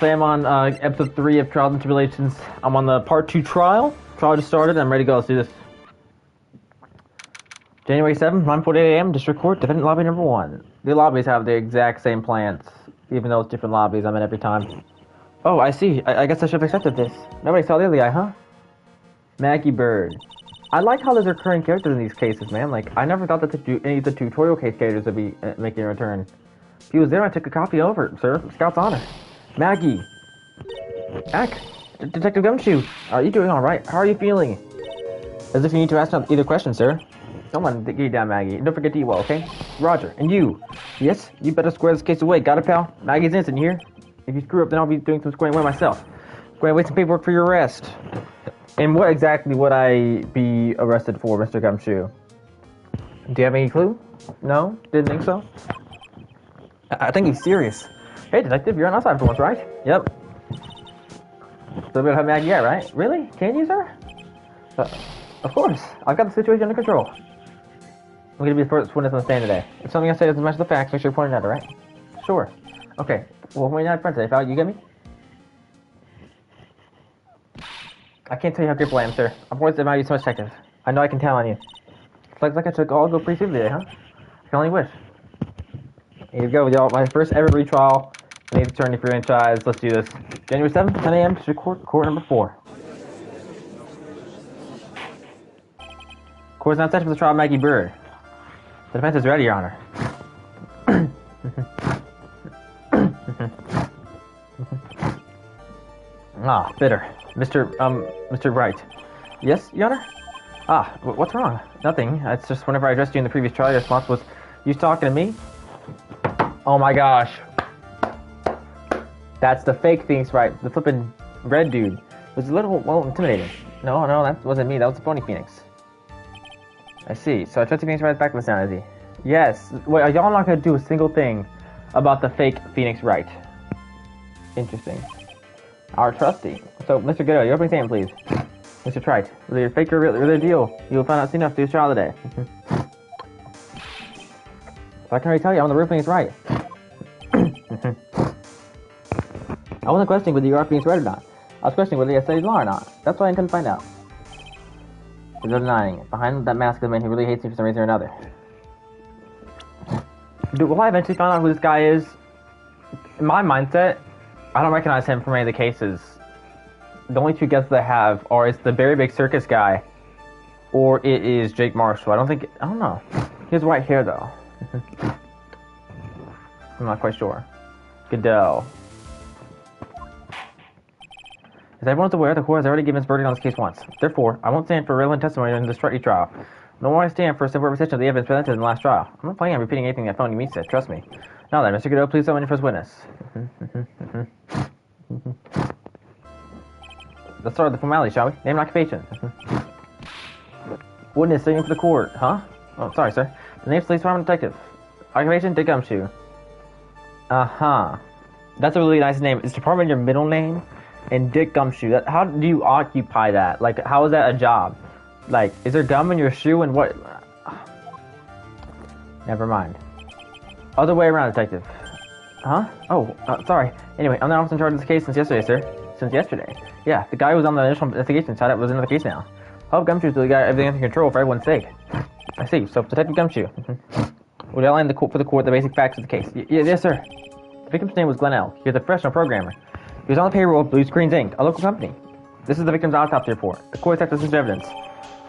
Today I'm on episode 3 of Trials and Tribulations. I'm on the part 2 trial. Trial just started. I'm ready to go. Let's do this. January 7th, 9:48 a.m. District Court, Defendant Lobby number 1. The lobbies have the exact same plans, even though it's different lobbies I'm in every time. Oh, I see. I guess I should have accepted this. Nobody saw the other guy, huh? Maggie Bird. I like how there's recurring characters in these cases, man. Like, I never thought that any of the tutorial case characters would be making a return. If he was there, I took a copy over, sir. Scout's honor. Maggie. Ack. Detective Gumshoe. Are you doing alright? How are you feeling? As if you need to ask either question, sir. Come on, get you down, Maggie. And don't forget to eat well, okay? Roger. And you? Yes? You better square this case away. Got it, pal? Maggie's innocent here. If you screw up, then I'll be doing some squaring away myself. Going away some paperwork for your arrest. And what exactly would I be arrested for, Mr. Gumshoe? Do you have any clue? No? Didn't think so? I think he's serious. Hey, detective, you're on outside for once, right? Yep. So we'll have Maggie out, right? Really? Can you, sir? Of course. I've got the situation under control. I'm going to be the first witness on the stand today. If something I say doesn't match the facts, make sure you point it out, alright? Sure. Okay. Well, we're not in front today, pal. You get me? I can't tell you how grateful I am, sir. I'm always admire you so much, detective. I know I can count on you. It's like I took all go pretty smoothly today, huh? I can only wish. Here you go, y'all. My first ever retrial. Nate's attorney franchise. Let's do this. January 7th, 10 a.m. District Court number 4. Court is now set for the trial of Maggie Bird. The defense is ready, Your Honor. Ah, bitter. Mr. Wright. Yes, Your Honor? Ah, what's wrong? Nothing. It's just whenever I addressed you in the previous trial, your response was, you talking to me? Oh my gosh. That's the fake Phoenix Wright. The flippin' red dude. It was a little, well, intimidating. No, that wasn't me. That was the phony Phoenix. I see. So I tried to Phoenix Wright's back with sound, is he? Yes. Wait, y'all not gonna do a single thing about the fake Phoenix Wright? Interesting. Our trustee. So, Mr. Ghetto, your opening statement, please. Mr. Trite, whether you're fake or real deal, you will find out soon enough through this trial today. So I can already tell you, I'm the real Phoenix Wright. I wasn't questioning whether you are Phoenix Wright or not. I was questioning whether you studied law or not. That's what I intend to find out. There's no denying it. Behind that mask is a man who really hates me for some reason or another. Will I eventually find out who this guy is? In my mindset, I don't recognize him from any of the cases. The only two guesses I have are it's the very big circus guy, or it is Jake Marshall. I don't know. He has white hair though. I'm not quite sure. Goodell. As everyone's aware, the court has already given its verdict on this case once. Therefore, I won't stand for relevant testimony in this trial. Nor will I stand for a simple representation of the evidence presented in the last trial. I'm not planning on repeating anything that phony meat said, trust me. Now then, Mr. Goodell, please summon your first witness. Let's start with the formality, shall we? Name and occupation. Witness sitting for the court, huh? Oh, sorry, sir. The name's Police Department Detective. Occupation, Dick Gumshoe. Uh-huh. That's a really nice name. Is Department your middle name? And Dick Gumshoe. How do you occupy that? Like, how is that a job? Like, is there gum in your shoe and what? Never mind. Other way around, detective. Huh? Oh, sorry. Anyway, I'm the officer in charge of this case since yesterday, sir. Since yesterday. Yeah, the guy who was on the initial investigation side was in the case now. Hope Gumshoe's really got everything under control for everyone's sake. I see. So, Detective Gumshoe. Would outline for the court the basic facts of the case? Yes, sir. The victim's name was Glenn L. He was a professional programmer. He was on the payroll of Blue Screens Inc., a local company. This is the victim's autopsy report. The court accepted this evidence.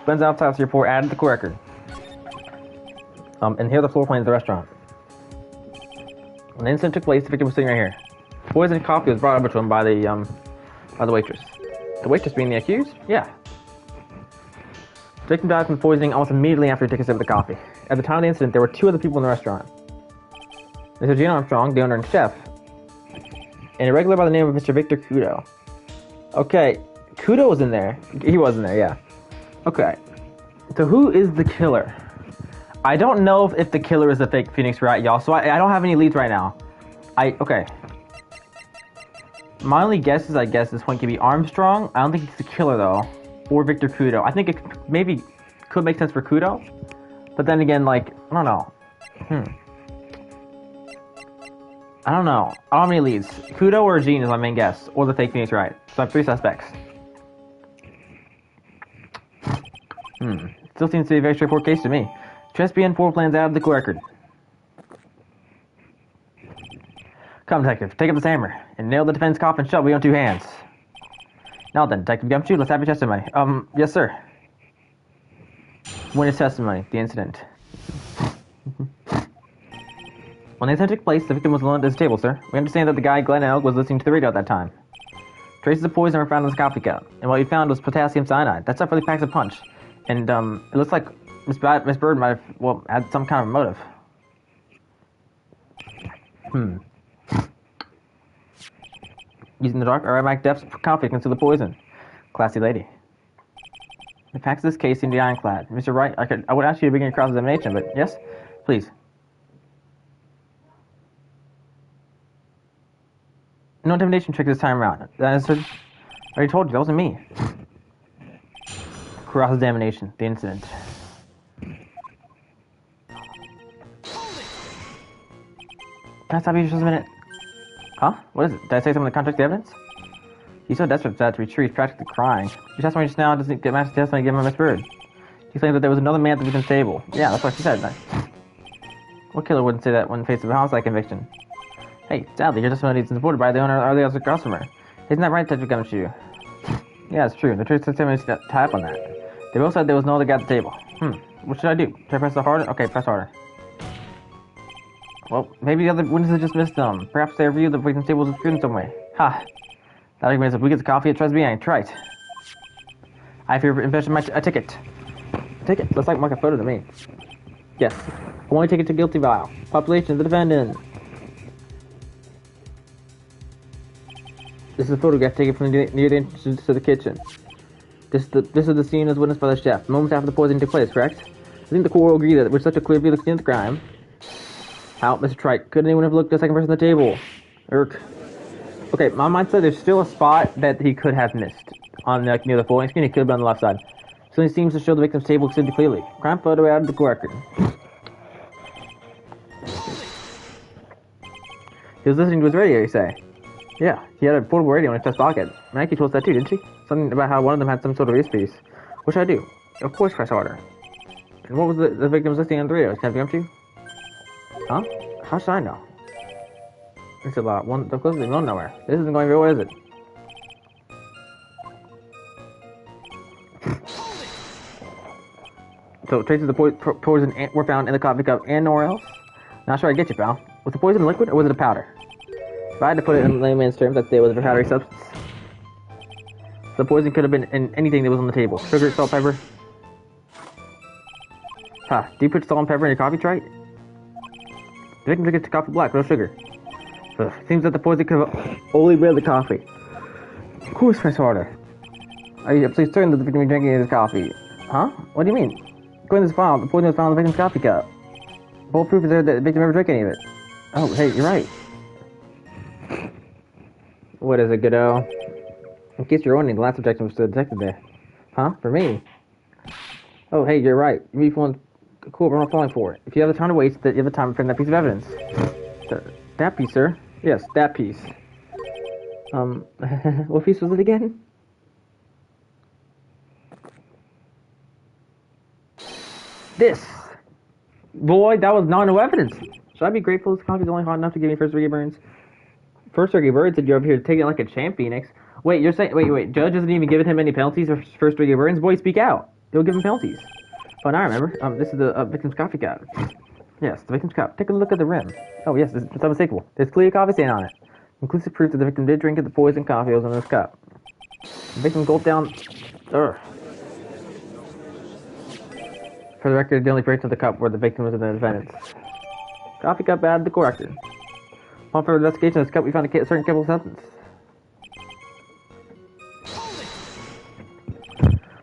Glenn's autopsy report added to the court record. And here are the floor plans of the restaurant. When the incident took place, the victim was sitting right here. Poisoned coffee was brought over to him by the waitress. The waitress being the accused? Yeah. The victim died from poisoning almost immediately after he took a sip of the coffee. At the time of the incident, there were 2 other people in the restaurant. Mr. Gene Armstrong, the owner and chef, and a regular by the name of Mr. Victor Kudo. Okay, Kudo was in there. He was in there, yeah. Okay, so who is the killer? I don't know if the killer is the fake Phoenix Wright, y'all, so I don't have any leads right now. Okay. My only guess is, this point could be Armstrong. I don't think he's the killer, though. Or Victor Kudo. I think it maybe could make sense for Kudo. But then again, like, I don't know. I don't know. I don't have any leads. Kudo or Jean is my main guess, or the fake news, right? So I have 3 suspects. Still seems to be a very straightforward case to me. Trespian 4 plans out of the record. Come, Detective, take up this hammer and nail the defense coffin shut with your 2 hands. Now then, Detective Gumshoe, let's have your testimony. Yes, sir. Witness testimony, the incident. When the incident took place, the victim was alone at his table, sir. We understand that the guy, Glenn Elk, was listening to the radio at that time. Traces of poison were found in his coffee cup, and what we found was potassium cyanide. That stuff really packs a punch. And, it looks like Miss Bird might have, well, had some kind of motive. Using the dark aromatic depths of coffee to conceal the poison. Classy lady. The facts of this case seem to be ironclad. Mr. Wright, I would ask you to begin your cross-examination, but yes? Please. No intimidation trick this time around. That is, I already told you, that wasn't me. Cross-examination, the incident. Can I stop you just a minute? Huh? What is it? Did I say something to contradict the evidence? He's so desperate for that to retreat, practically crying. Your testimony just now doesn't get matched the testimony given by Miss Bird. She claimed that there was another man at the victim's table. Yeah, that's what she said. What killer wouldn't say that when faced with a homicide conviction? Hey, sadly, your testimony is supported by the owner or the other customer. Isn't that right, Detective Gumshoe? Yeah, it's true. The truth testimony is tied up on that. They both said there was no other guy at the table. What should I do? Should I press the harder? Okay, press harder. Well, maybe the other witnesses just missed them. Perhaps they reviewed the victim's table as in some way. Ha! That argument is if we get the coffee at Tresby, right. I fear investing a ticket. A ticket? Looks like a photo to me. Yes. Only ticket to guilty file. Population of the defendant. This is a photograph taken from near the entrance to the kitchen. This is the scene as witnessed by the chef. Moments after the poisoning took place, correct? I think the court will agree that with such a clear view of the scene of the crime. How, Mr. Trike? Could anyone have looked at the second person at the table? Irk. Okay, my mind said there's still a spot that he could have missed on near the folding screen. He could have been on the left side. So he seems to show the victim's table extremely clearly. Crime photo out of the record. He was listening to his radio, you say? Yeah, he had a portable radio in his chest pocket. Maggie told us that too, didn't she? Something about how one of them had some sort of earpiece. What should I do? Of course, press harder. And what was the victim's listening on the radio? Can I come to you? Huh? How should I know? It's a lot. The closest going nowhere. This isn't going very well, is it? So traces of poison were found in the coffee cup and nowhere else? Not sure I get you, pal. Was the poison liquid or was it a powder? If I had to put it in layman's terms, I'd say it was a powdery substance. The poison could have been in anything that was on the table. Sugar, salt, pepper. Ha, do you put salt and pepper in your coffee, Trite? The victim took it to coffee black, no sugar. So, seems that the poison could have only been the coffee. Of course, press harder. Are you absolutely certain that the victim was drinking his coffee? Huh? What do you mean? According to this file, the poison was found in the victim's coffee cup. Full proof is there that the victim never drank any of it. Oh, hey, you're right. What is it, Godot? In case you're wondering, the last objection was to the detective there. Huh? For me? Oh, hey, you're right. You need one. Cool, but I'm not falling for it. If you have the time to waste, you have the time to find that piece of evidence. That piece, sir? Yes, that piece. What piece was it again? This! Boy, that was not no evidence. Should I be grateful this coffee's only hot enough to give me first degree burns? First degree burns said you're over here taking it like a champ, Phoenix. Wait, you're saying, wait, Judge isn't even giving him any penalties for first degree burns? Boy, speak out. He'll give him penalties. Oh, now I remember. This is the victim's coffee cup. Yes, the victim's cup. Take a look at the rim. Oh, yes, it's unmistakable. There's clear coffee stain on it. Conclusive proof that the victim did drink the poison coffee that was in this cup. The victim gulped down. For the record, the only person of the cup where the victim was in the defendants. Coffee cup added the corrector. Upon further investigation of this cup, we found a certain chemical substance.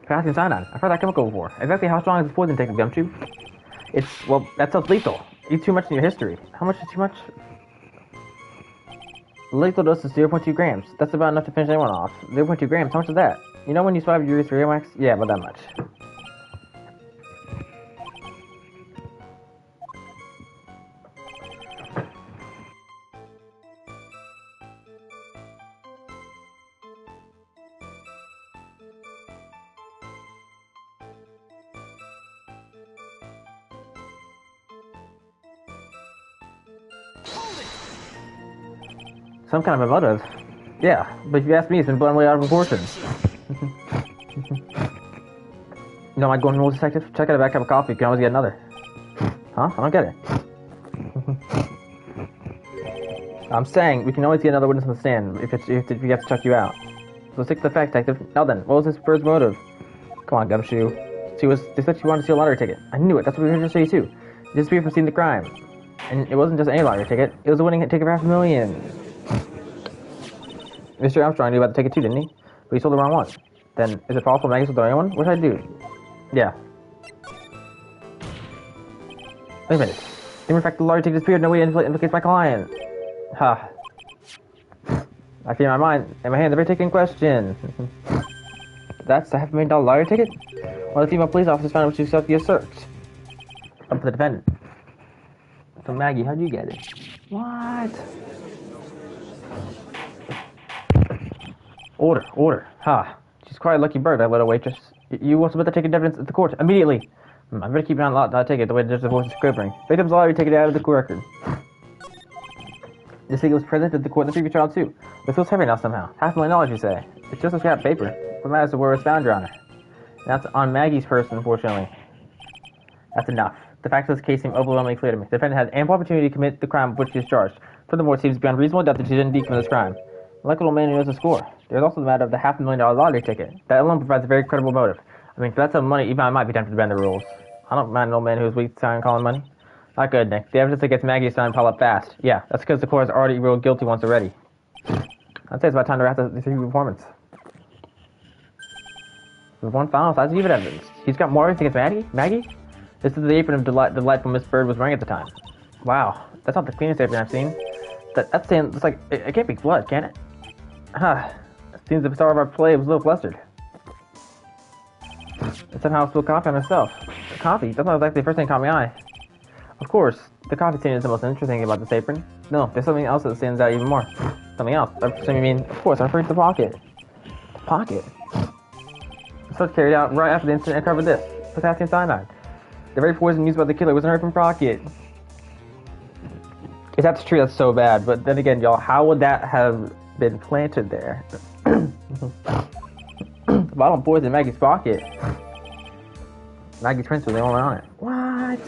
Potassium cyanide. I've heard that chemical before. Exactly how strong is this poison taking, Gumshoe? Well, that stuff's lethal. Eat too much in your history. How much is too much? The lethal dose is 0.2 grams. That's about enough to finish anyone off. 0.2 grams, how much is that? You know when you swab your urethra wax? Yeah, about that much. Some kind of a motive. Yeah, but if you ask me, it's been blown way out of proportion. You don't like going rules detective? Check out a back cup of coffee, you can always get another. Huh? I don't get it. I'm saying, we can always get another witness on the stand if we have to check you out. So stick to the fact, detective. Now then, what was this bird's motive? Come on, Gumshoe. They said she wanted to steal a lottery ticket. I knew it, that's what we were going to say too. She disappeared from seeing the crime. And it wasn't just any lottery ticket, it was a winning ticket for $500,000. Mr. Armstrong knew about the ticket too, didn't he? But he sold the wrong one. Then, is it possible Maggie sold the right one? What should I do? Yeah. Wait a minute. In fact, the lottery ticket disappeared. No way implicates my client. Ha. I feel in my mind, in my hand, the very ticket in question. That's the $500,000 lottery ticket? Well, the female police officers found it, which you be searched. Up to the defendant. So Maggie, how'd you get it? What? Order. Ha. She's quite a lucky bird, that little waitress. You will submit the ticket evidence at the court immediately. I better keep an eye on the ticket the way the voice is quivering. Victim's lottery ticket out of the court record. This ticket was presented at the court in the previous trial too. This feels heavy now somehow. $500,000, you say? It's just a scrap paper. What matters is where it was found, Your Honor. And that's on Maggie's person, unfortunately. That's enough. The facts of this case seem overwhelmingly clear to me. The defendant had ample opportunity to commit the crime with which she is charged. Furthermore, it seems beyond reasonable doubt that she didn't indeed commit this crime. Like a little man who knows the score. There's also the matter of the $500,000 lottery ticket. That alone provides a very credible motive. I mean, for that sum of money, even I might be tempted to bend the rules. I don't mind an old man who's weak to time calling money. Not good, Nick. The evidence against Maggie is starting to pile up fast. Yeah, that's because the court has already ruled guilty once already. I'd say it's about time to wrap this performance. With one final decisive evidence. He's got more evidence against Maggie? This is the apron of delightful Miss Bird was wearing at the time. Wow, that's not the cleanest apron I've seen. That's saying, it's like, it can't be blood, can it? It seems the star of our play was a little flustered. And somehow spilled coffee on herself. Coffee? That's not exactly the first thing that caught my eye. Of course, the coffee stain is the most interesting thing about this apron. No, there's something else that stands out even more. Something else. I mean, of course, I referred to the pocket. The pocket? This was carried out right after the incident and covered this. Potassium cyanide. The very poison used by the killer was in her open pocket. If that's true, that's so bad. But then again, y'all, how would that have been planted there? The bottle of poison in Maggie's pocket. Maggie's prints were the only one on it. What?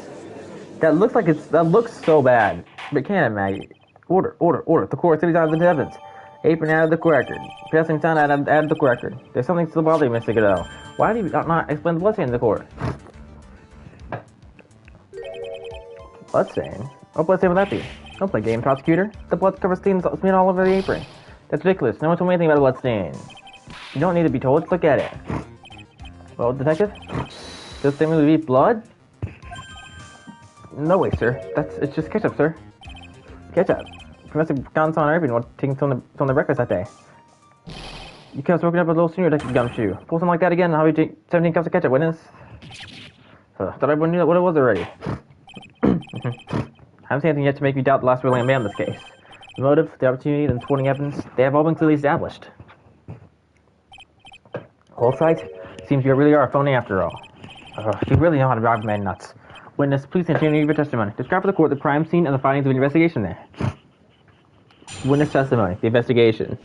That looks so bad. But can it, Maggie? Order. The court cities out of the evidence. Apron out of the court record. Potassium cyanide out of the court record. There's something still bothering Mr. Goodell. Why did you not explain the bloodstain in the court? Bloodstain? What bloodstain would that be? Don't play game, prosecutor. The blood covered stains smeared all over the apron. That's ridiculous. No one told me anything about a blood stain. You don't need to be told. Look at it. Well, detective? Does stain really be blood? No way, sir. It's just ketchup, sir. Ketchup. You must have gone on our apron while taking some of the breakfast that day. You could have spoken up a little sooner, Detective Gumshoe. Pull something like that again, and I'll be 17 cups of ketchup, witness. Thought everyone knew what it was already. I haven't seen anything yet to make me doubt the last ruling man in this case. The motive, the opportunity, and the supporting evidence, they have all been clearly established. Whole site? Seems you really are a phony after all. You really know how to drive a man nuts. Witness, please continue your testimony. Describe for the court the crime scene and the findings of the investigation there. Witness testimony, the investigation.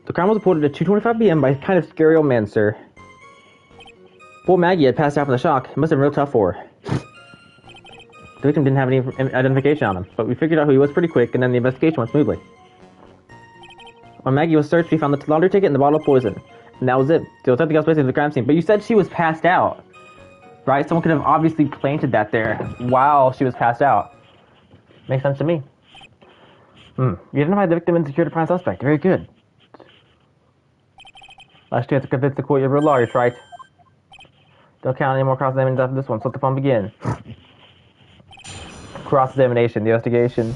The crime was reported at 2:25 p.m. by a kind of scary old man, sir. Poor Maggie had passed out from the shock. It must have been real tough for her. The victim didn't have any identification on him, but we figured out who he was pretty quick, and then the investigation went smoothly. When Maggie was searched, we found the lottery ticket and the bottle of poison. And that was it. There was nothing else basically at the crime scene. But you said she was passed out, right? Someone could have obviously planted that there while she was passed out. Makes sense to me. You identified the victim and secured a prime suspect. Very good. Last chance to convince the court you're a real lawyer, right? Don't count any more cross-examinations after this one, so let the fun begin. Cross-examination, the investigation.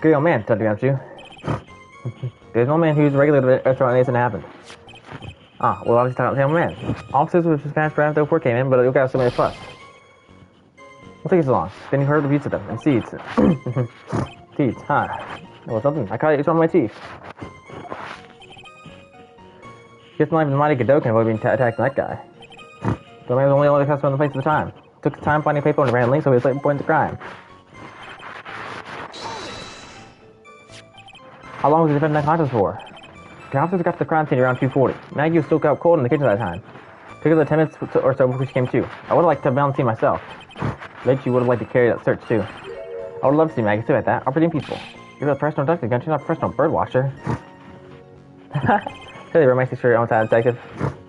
Good old man, said Gumshoe. There's no man who's regular to the restaurant when anything happened. Well, obviously talking about the same man. Officers with Spanish for after the report came in, but you'll got so many fuss. Won't take us long. Then you heard the beats of them, and seeds. Seeds, huh? Well, something. I caught it on my teeth. Guess not even the mighty Godot can avoid being attacked by that guy. The man was only the customer in the place at the time. Took his time finding paper and ran link, so he was late reporting the crime. How long was the defendant unconscious for? The officers got to the crime scene around 2:40. Maggie was still out cold in the kitchen at that time. Took her 10 minutes or so before she came to. I would have liked to have been on the scene myself. Maybe she would have liked to carry that search too. I would love to see Maggie sit like that. Operating people. You're a professional detective, you're not a professional bird watcher. Silly romantic sure on time, detective.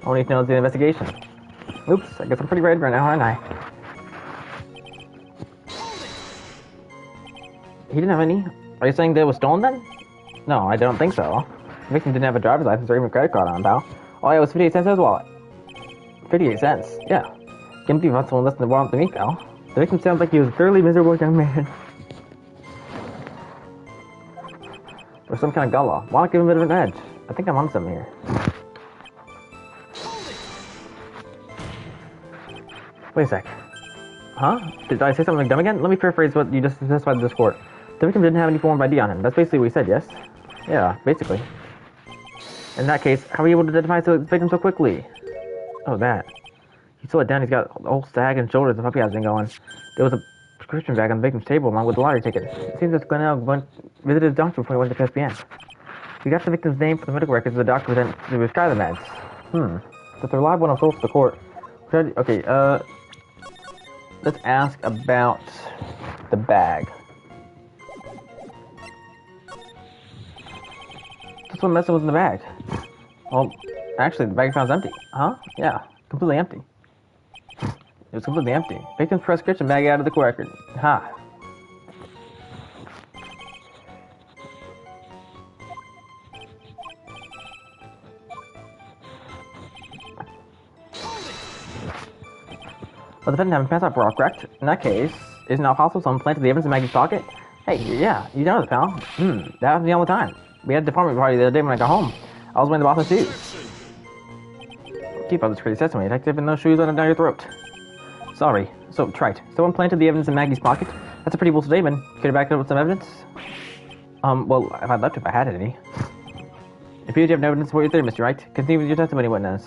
All I need to know is the investigation. Oops, I guess I'm pretty red right now, aren't I? He didn't have any. Are you saying that it was stolen then? No, I don't think so. The victim didn't have a driver's license or even a credit card on him, pal. All I had was 58 cents in his wallet. 58 cents? Yeah. Can't believe that's someone less than the wallet than me, pal. The victim sounds like he was a thoroughly miserable young man. Or some kind of gullah. Why not give him a bit of an edge? I think I'm on something here. Wait a sec. Huh? Did I say something dumb again? Let me paraphrase what you just specified in this court. The victim didn't have any form of ID on him. That's basically what he said, yes? Yeah, basically. In that case, how were you able to identify the victim so quickly? Oh, that. He slowed it down. He's got a whole stag and shoulders. The puppy has been going. There was a prescription bag on the victim's table along with the lottery ticket. It seems that Glenn visited his doctor before he went to PSPN. We got the victim's name from the medical records of the doctor then to prescribe the meds. That's a reliable enough source for the court. Okay, let's ask about the bag. Just what medicine was in the bag? Well, actually, the bag found empty. Huh? Yeah, completely empty. It was completely empty. Victim's prescription bag out of the court record. Ha. Well, the defendant having passed out for all correct. In that case, is it not possible someone planted the evidence in Maggie's pocket? Hey, yeah, you know this, pal. That happens to me all the time. We had a department party the other day when I got home. I was wearing the boss's shoes. Keep up this crazy testimony, detective, and those shoes under down your throat. Sorry, so trite. Someone planted the evidence in Maggie's pocket? That's a pretty bold statement. Could you back it up with some evidence? Well, if I'd left if I had any. It appears you have no evidence for your theory, Mr. Wright. Continue with your testimony, witness.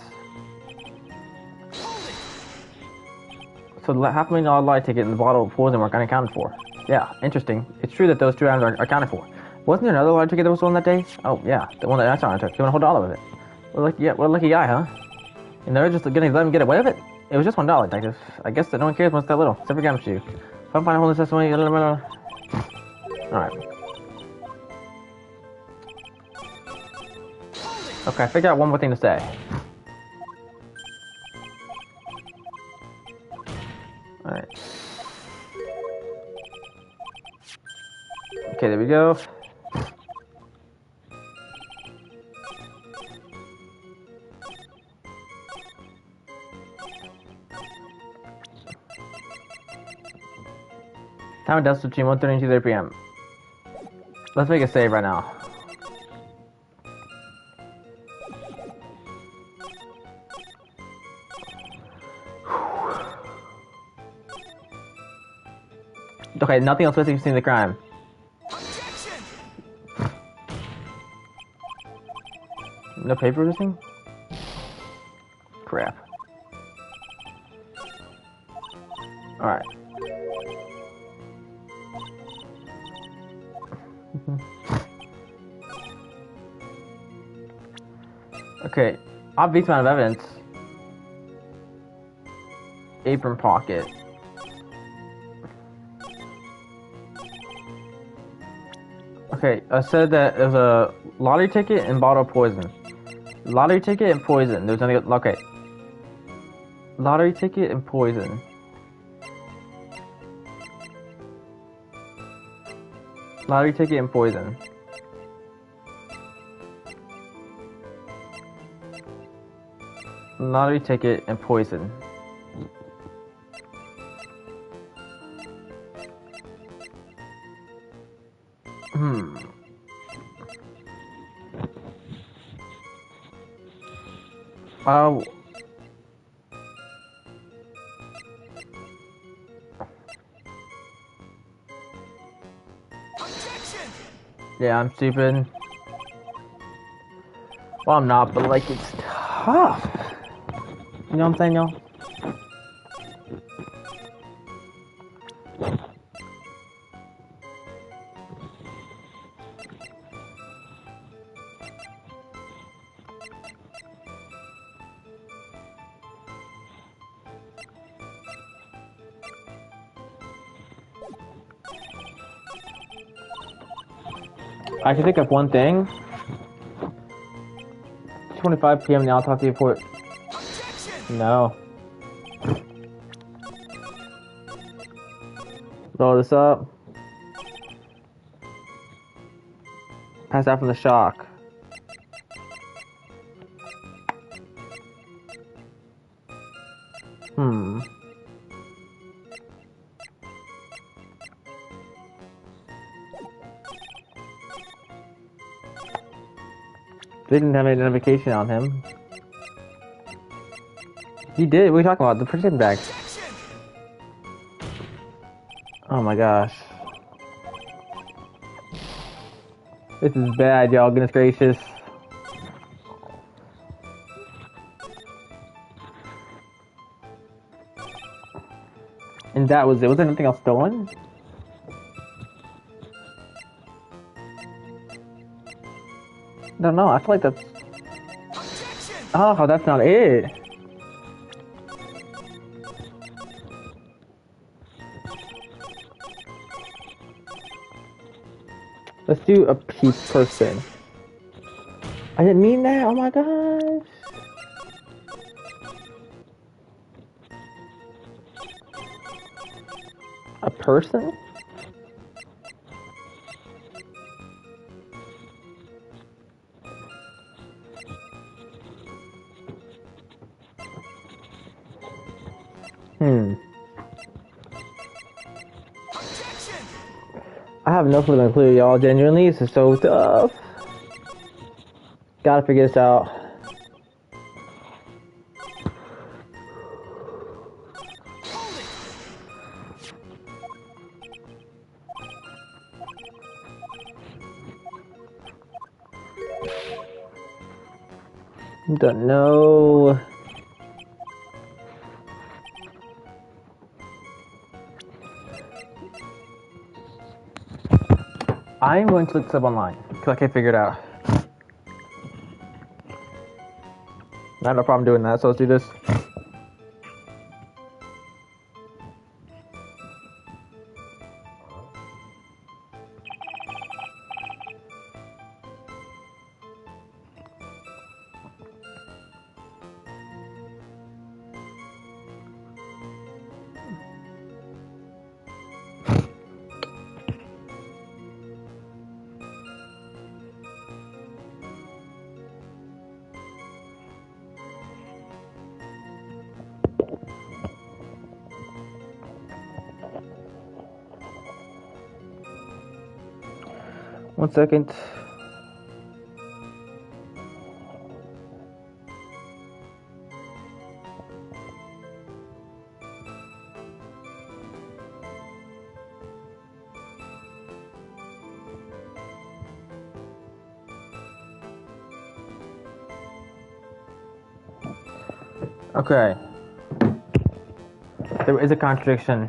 So the $500,000 lottery ticket and the bottle of poison were unaccounted for. Yeah, interesting. It's true that those two items are accounted for. Wasn't there another lottery ticket that was stolen that day? Oh, yeah, the one that I saw I took. You want to hold all of it? What a lucky guy, huh? And they're just gonna let him get away with it? It was just $1, detective. I guess that no one cares when it's that little, except for GUMSHOE. If I'm finding holding testimony, alright. Okay, I figured out one more thing to say. Alright. Okay, there we go. Time of death between 1:30 and 2:30 p.m. Let's make a save right now. Okay, nothing else missing from the crime. No paper missing? Crap. Alright. Okay, obvious amount of evidence. Apron pocket. Okay, I said that it was a lottery ticket and bottle of poison. Lottery ticket and poison. There's nothing. Okay. Lottery ticket and poison. Lottery ticket and poison. Lottery ticket and poison. Yeah, I'm stupid. Well, I'm not, but like, it's tough. You know what I'm saying, y'all? I can think of one thing. 25 p.m. now. I'll talk to you for. No. Blow this up. Pass out from the shock. Didn't have any notification on him. He did. What are you talking about? The prison bag. Oh my gosh. This is bad, y'all. Goodness gracious. And that was it. Was there anything else stolen? No, no. I feel like that's. Oh, that's not it. Let's do a peace person. I didn't mean that. Oh my gosh. A person? I have no further clue, y'all. Genuinely, this is so tough. Gotta figure this out. Don't know. I'm going to look this up online until I can figure it out. I have no problem doing that, so let's do this. One second. Okay. There is a contradiction.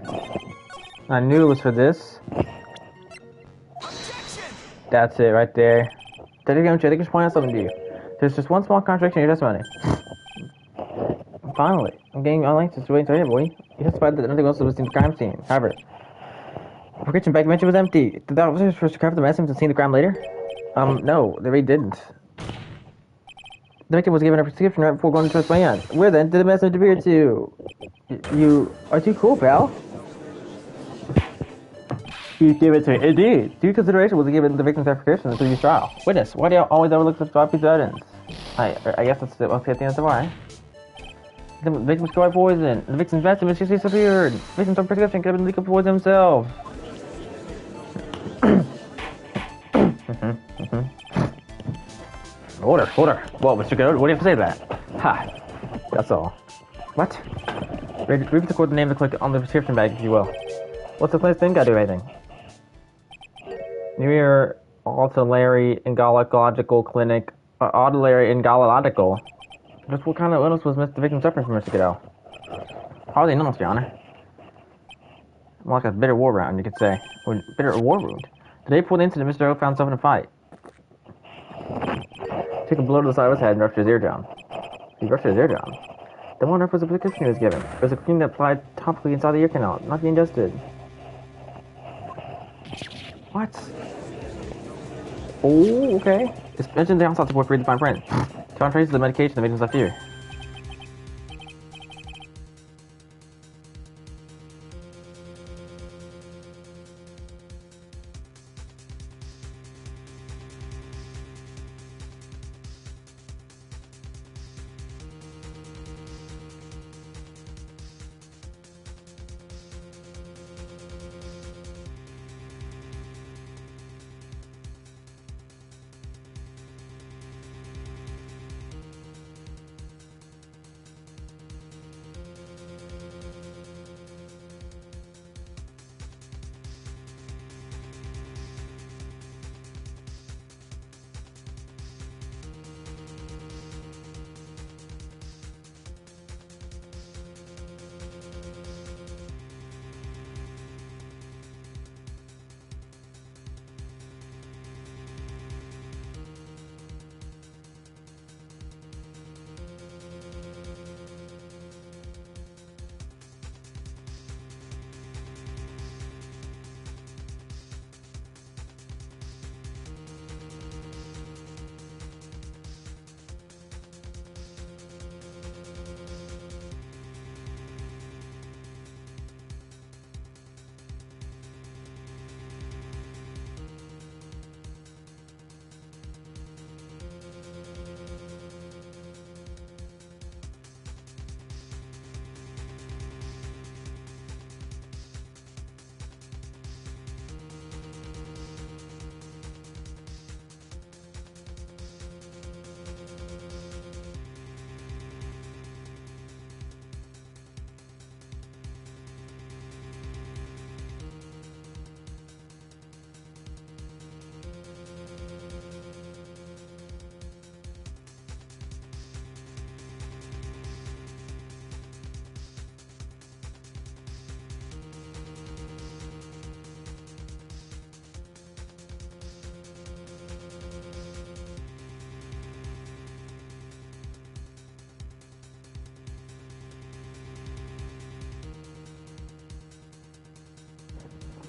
I knew it was for this. That's it right there. I think I just point out something to you. There's just one small contradiction in your testimony. Finally, I'm getting online since waiting to boy. You testified that nothing else was in the crime scene. However, the kitchen bag mentioned was empty. Did the officers first recover the medicine and see the crime later? No, they really didn't. The victim was given a prescription right before going to his van. Where then did the medicine disappear to? You are too cool, pal. You give it to me. Indeed. Due consideration was given the victim's application until his trial. Witness, why do you always overlook the 5 piece of evidence? I guess that's the answer why. The victim was scored poison. The victim's medicine mysteriously disappeared. The victim's prescription could have been leaked poison himself. Order. Whoa, Mr. Goat, what do you have to say to that? Ha. That's all. What? Read the code, the name of the click on the prescription bag, if you will. What's the place thing gotta do anything? New Year Auditory Gynecological Clinic. Auditory Gynecological. Just what kind of illness was the victim suffering from, Mr. Godot? Hardly an illness, Your Honor. More like a bitter war wound, you could say. Or bitter war wound. The day before the incident, Mr. O found himself in a fight. Took a blow to the side of his head and ruptured his eardrum. He ruptured his eardrum. Then what on earth was the prescription he was given? It was a cream that applied topically inside the ear canal, not being ingested. What? Oh, okay. It's mentioned downside support for read the fine print. John traces the medication the patient's left here.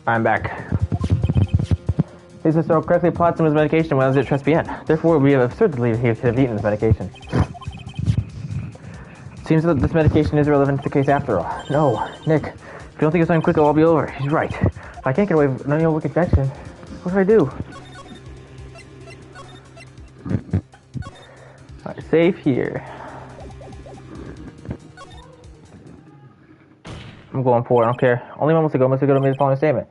I'm back. His sister correctly applied some of his medication when I was at Tribulations. Therefore, it would be absurd to believe he would have eaten his medication. Seems that this medication is irrelevant to the case after all. No, Nick, if you don't think it's done quickly, I'll be over. He's right. If I can't get away with any old infection, what should I do? Alright, save here. I'm going for it, I don't care. Only moments ago, Mr. Goodall made the following statement.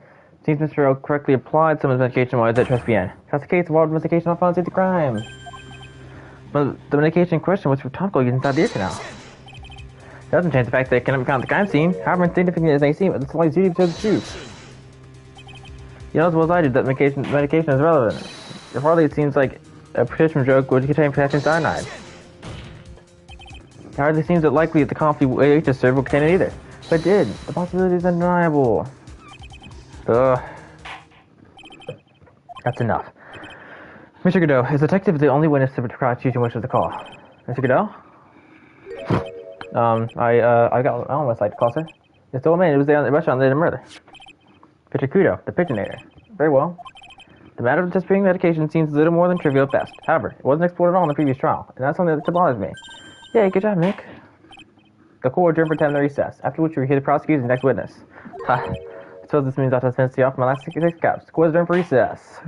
Seems Mr. O correctly applied some of his medication while I was at Tribulations. That's the case involved investigation on found the crime. But the medication in question was for topical use inside the ear canal. It doesn't change the fact that it cannot be found at the crime scene. However insignificant as they seem, it's only duty to tell the truth. You know as well as I do that medication is relevant. Hardly it seems like a prescription drug would contain potassium cyanide. It hardly seems that likely that the coffee we just served will contain it either. But it did. The possibility is undeniable. Ugh. That's enough. Mr. Godot, is the detective the only witness to the prosecution wishes to call? Mr. Godot? I got my own website to call, sir. It's the old man who was there at the restaurant later than murder. Mr. Kudo, the pigeonator. Very well. The matter of distributing medication seems a little more than trivial at best. However, it wasn't explored at all in the previous trial, and that's something that bothers me. Yay, good job, Nick. The court adjourned for 10 minute recess, after which we hear the prosecutor's next witness. Ha. I suppose this means I'll have to stay off my last 6 caps. Court adjourned for recess.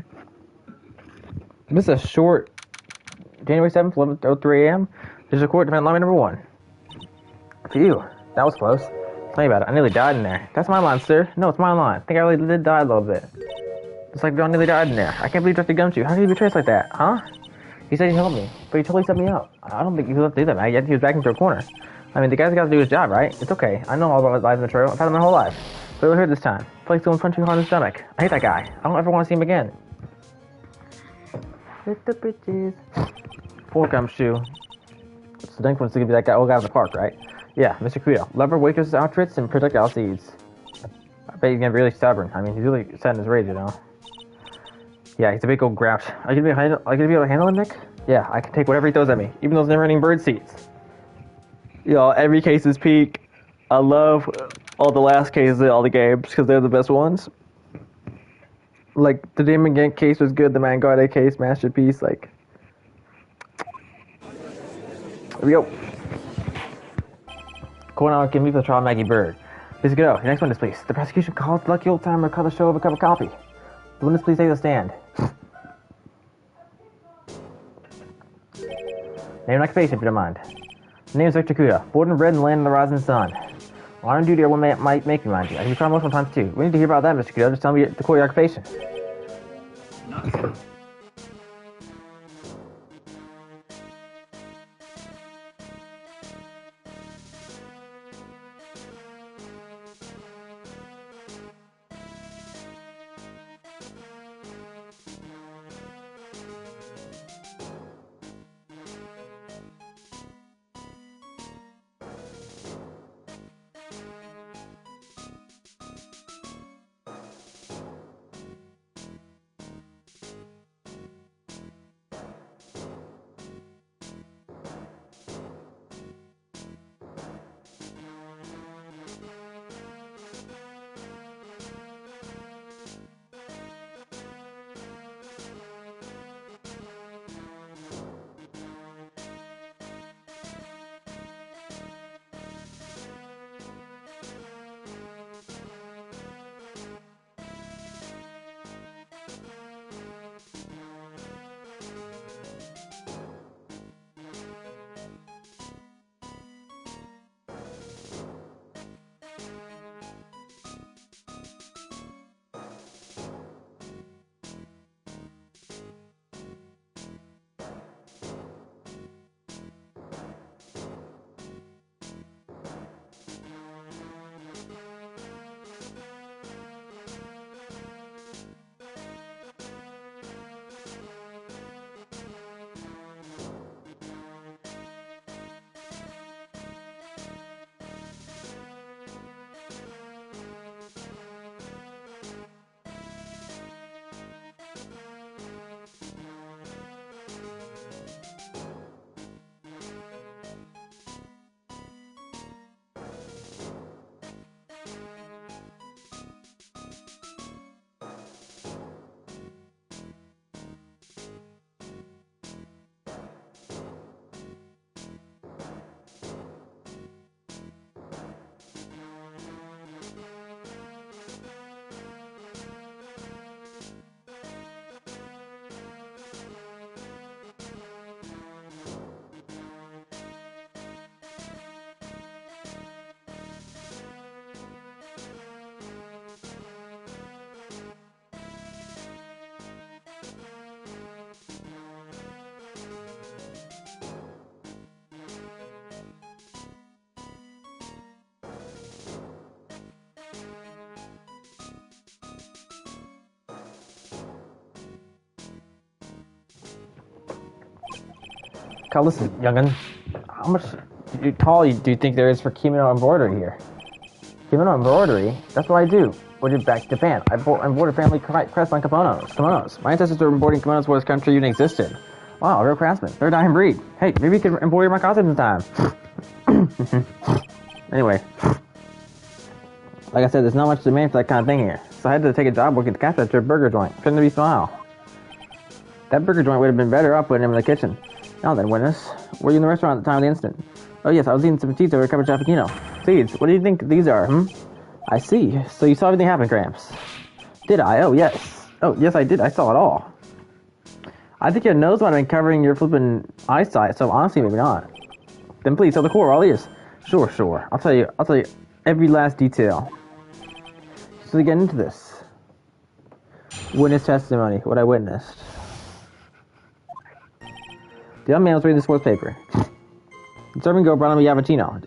This is a short January 7th, 11:03 a.m. District Court Defendant Lobby number 1. Phew, that was close. Tell me about it. I nearly died in there. That's my line, sir. No, it's my line. I think I really did die a little bit. It's like John nearly died in there. I can't believe you trusted GUMSHOE. How did you betray us like that, huh? He said he helped me, but he totally set me up. I don't think he was able to do that, man. Yet he was back into a corner. I mean, the guy's got to do his job, right? It's okay. I know all about lies material. I've had him my whole life. But it was hurt this time. It's like someone punching me hard in the stomach. I hate that guy. I don't ever want to see him again. Hit the bitches. Poor GUMSHOE. It's the delinquents to be that guy, old guy in the park, right? Yeah, Mr. Kudo. Lever, waitress outfits, and projectile seeds. I bet he's gonna be really stubborn. I mean, he's really set in his rage, you know. Yeah, he's a big old grouch. Are you gonna be able to handle him, Nick? Yeah, I can take whatever he throws at me, even those never-ending bird seeds. Yo, every case is peak. I love all the last cases of all the games because they're the best ones. Like, the Damon Gank case was good, the Mangarte case, masterpiece, like... Here we go. Going on, give me for the trial, Maggie Bird. Please go. Your next witness, please. The prosecution calls the lucky old timer to cut the show of a cup of coffee. The witness, please take the stand. Name and occupation, if you don't mind. My name is Victor Kuda, born and bred in the land of the rising sun. Honor and duty are what might make me mind you. I can be tried multiple times too. We need to hear about that, Mr. Kuda. Just tell me the core of your occupation. Kyle, listen, young'un. How much tall do you think there is for kimono embroidery here? Kimono embroidery? That's what I do. Ordered back to Japan. I embroidered family crest on kimonos. My ancestors were embroidering kimonos before this country even existed. Wow, a real craftsman. They're a dying breed. Hey, maybe you could embroider my costumes in time. Anyway. Like I said, there's not much demand for that kind of thing here. So I had to take a job working at the cash register burger joint. Pretend to be Smile. That burger joint would have been better off putting him in the kitchen. Now then, witness. Were you in the restaurant at the time of the incident? Oh yes, I was eating some seeds over a cup of cappuccino. Seeds? What do you think these are, I see. So you saw everything happen, Gramps. Did I? Oh yes. Oh, yes I did. I saw it all. I think your nose might have been covering your flippin' eyesight, so honestly, maybe not. Then please, tell the core, all ears. Sure. I'll tell you every last detail. So to get into this. Witness testimony, what I witnessed. The young man was reading the sports paper. The serving girl brought him a Yavatino,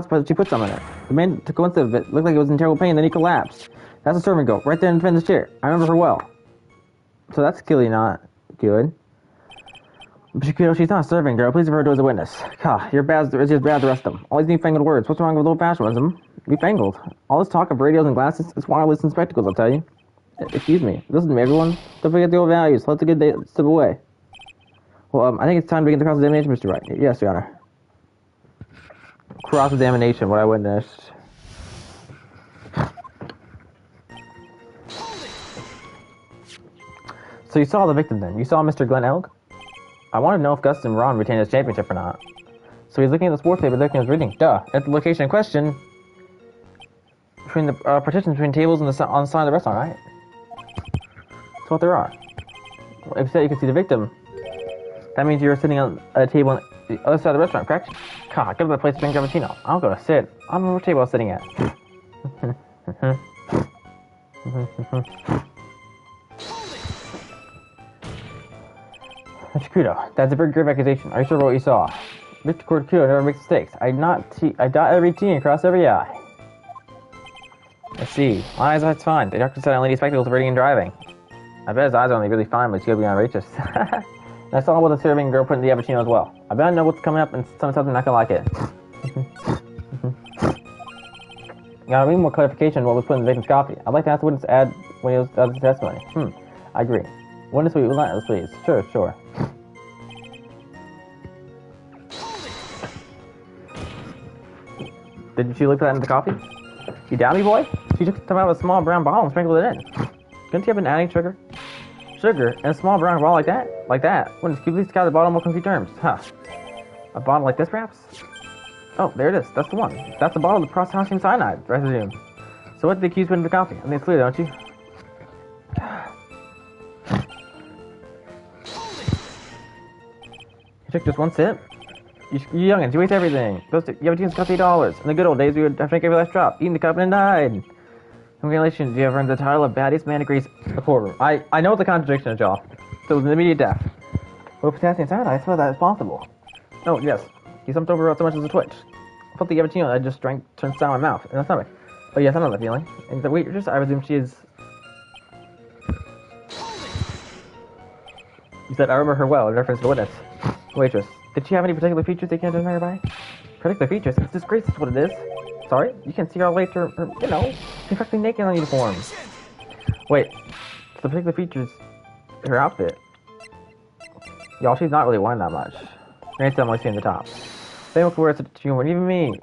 but she put some in it. The man took one sip of it, looked like he was in terrible pain, then he collapsed. That's the serving girl, right there in the defendant's chair. I remember her well. So that's clearly not good. But she's not a serving girl. Please refer to her as a witness. God, you're bad as the rest of them. All these newfangled words. What's wrong with old-fashionism? Newfangled. All this talk of radios and glasses is wireless and spectacles, I'll tell you. Excuse me. Listen to me, everyone. Don't forget the old values. Let the good days slip away. Well, I think it's time to begin the cross-examination, Mr. Wright. Yes, Your Honor. Cross-examination, what I witnessed. So you saw the victim then? You saw Mr. Glenn Elk? I want to know if Gus and Ron retained his championship or not. So he's looking at the sports paper, looking at his reading. Duh. At the location in question, between the partitions between tables and on the side of the restaurant, right? That's what there are. Well, if you said you could see the victim, that means you're sitting on a table on the other side of the restaurant, correct? God, go to that place to drink cappuccino. I'll go to sit. I don't know what table I was sitting at. Mr. Kudo, that's a very grave accusation. Are you sure about what you saw? Mr. Kudo never makes mistakes. I dot every T and cross every I. I see. My eyes are fine. The doctor said I only need spectacles for reading and driving. I bet his eyes are only really fine, but he's gonna be outrageous. And I saw what the serving girl put in the cappuccino as well. I bet I know what's coming up and something not gonna like it. Now, I need more clarification on what was put in the victim's coffee. I'd like to ask the witness to add when he was his testimony. I agree. Witness, will you let please? Sure. Did she look at that in the coffee? You doubt me, boy? She took some out of a small brown bottle and sprinkled it in. Couldn't you have been adding sugar? Sugar in a small brown bottle like that? Like that? Wouldn't you please count the bottle in more concrete terms? Huh. A bottle like this, perhaps? Oh, there it is. That's the one. That's the bottle of the potassium cyanide, I presume. So what did the accused put in the coffee? I think it's clear, don't you? You took just one sip? You youngins, you waste everything. You have a chance to cost $8. In the good old days, we would have to drink every last drop, eating the cup and died. Congratulations, you have earned the title of baddest man in Greece the courtroom. I know it's a contradiction, y'all. So it was an immediate death. Well, potassium cyanide, I suppose that is possible. Oh, yes. He slumped over so much as a twitch. I felt the cappuccino I just drank turned sour in my mouth and my stomach. Oh yes, I know that feeling. And the waitress, I presume she is... You said I remember her well in reference to the witness. Waitress. Did she have any particular features they can't admire by? Particular features? It's disgrace, that's what it is. Sorry? You can see her later, you know, she's practically naked on uniform. Wait. The particular features... her outfit. Y'all, she's not really wearing that much. Granted, I'm only seeing the top. They won't wear such humor, even me.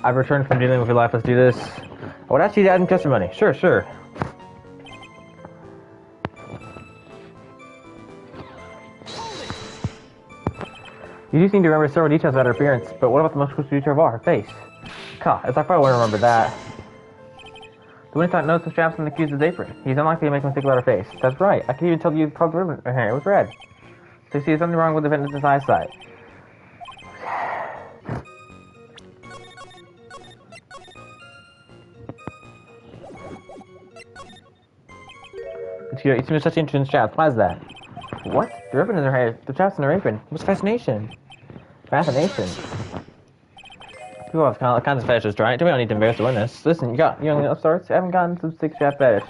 I've returned from dealing with your life. Let's do this. I would ask you to add in testimony. Sure, sure. You do seem to remember several details about her appearance, but what about the most crucial detail of all, her face? God, as I probably wouldn't remember that. The Winnicott knows the straps on the accused's apron. He's unlikely to make a mistake about her face. That's right. I can even tell you the color of the ribbon. Her hair was red. So you see, there's something wrong with the witness's eyesight. You seem to such interest in straps. Why is that? What? The ribbon in her hair. The straps in her apron. What's fascination? Fascination. People have all kinds of fetishes, right? We don't need to embarrass the witness. Listen, you young upstarts. I haven't gotten some sick strap fetish.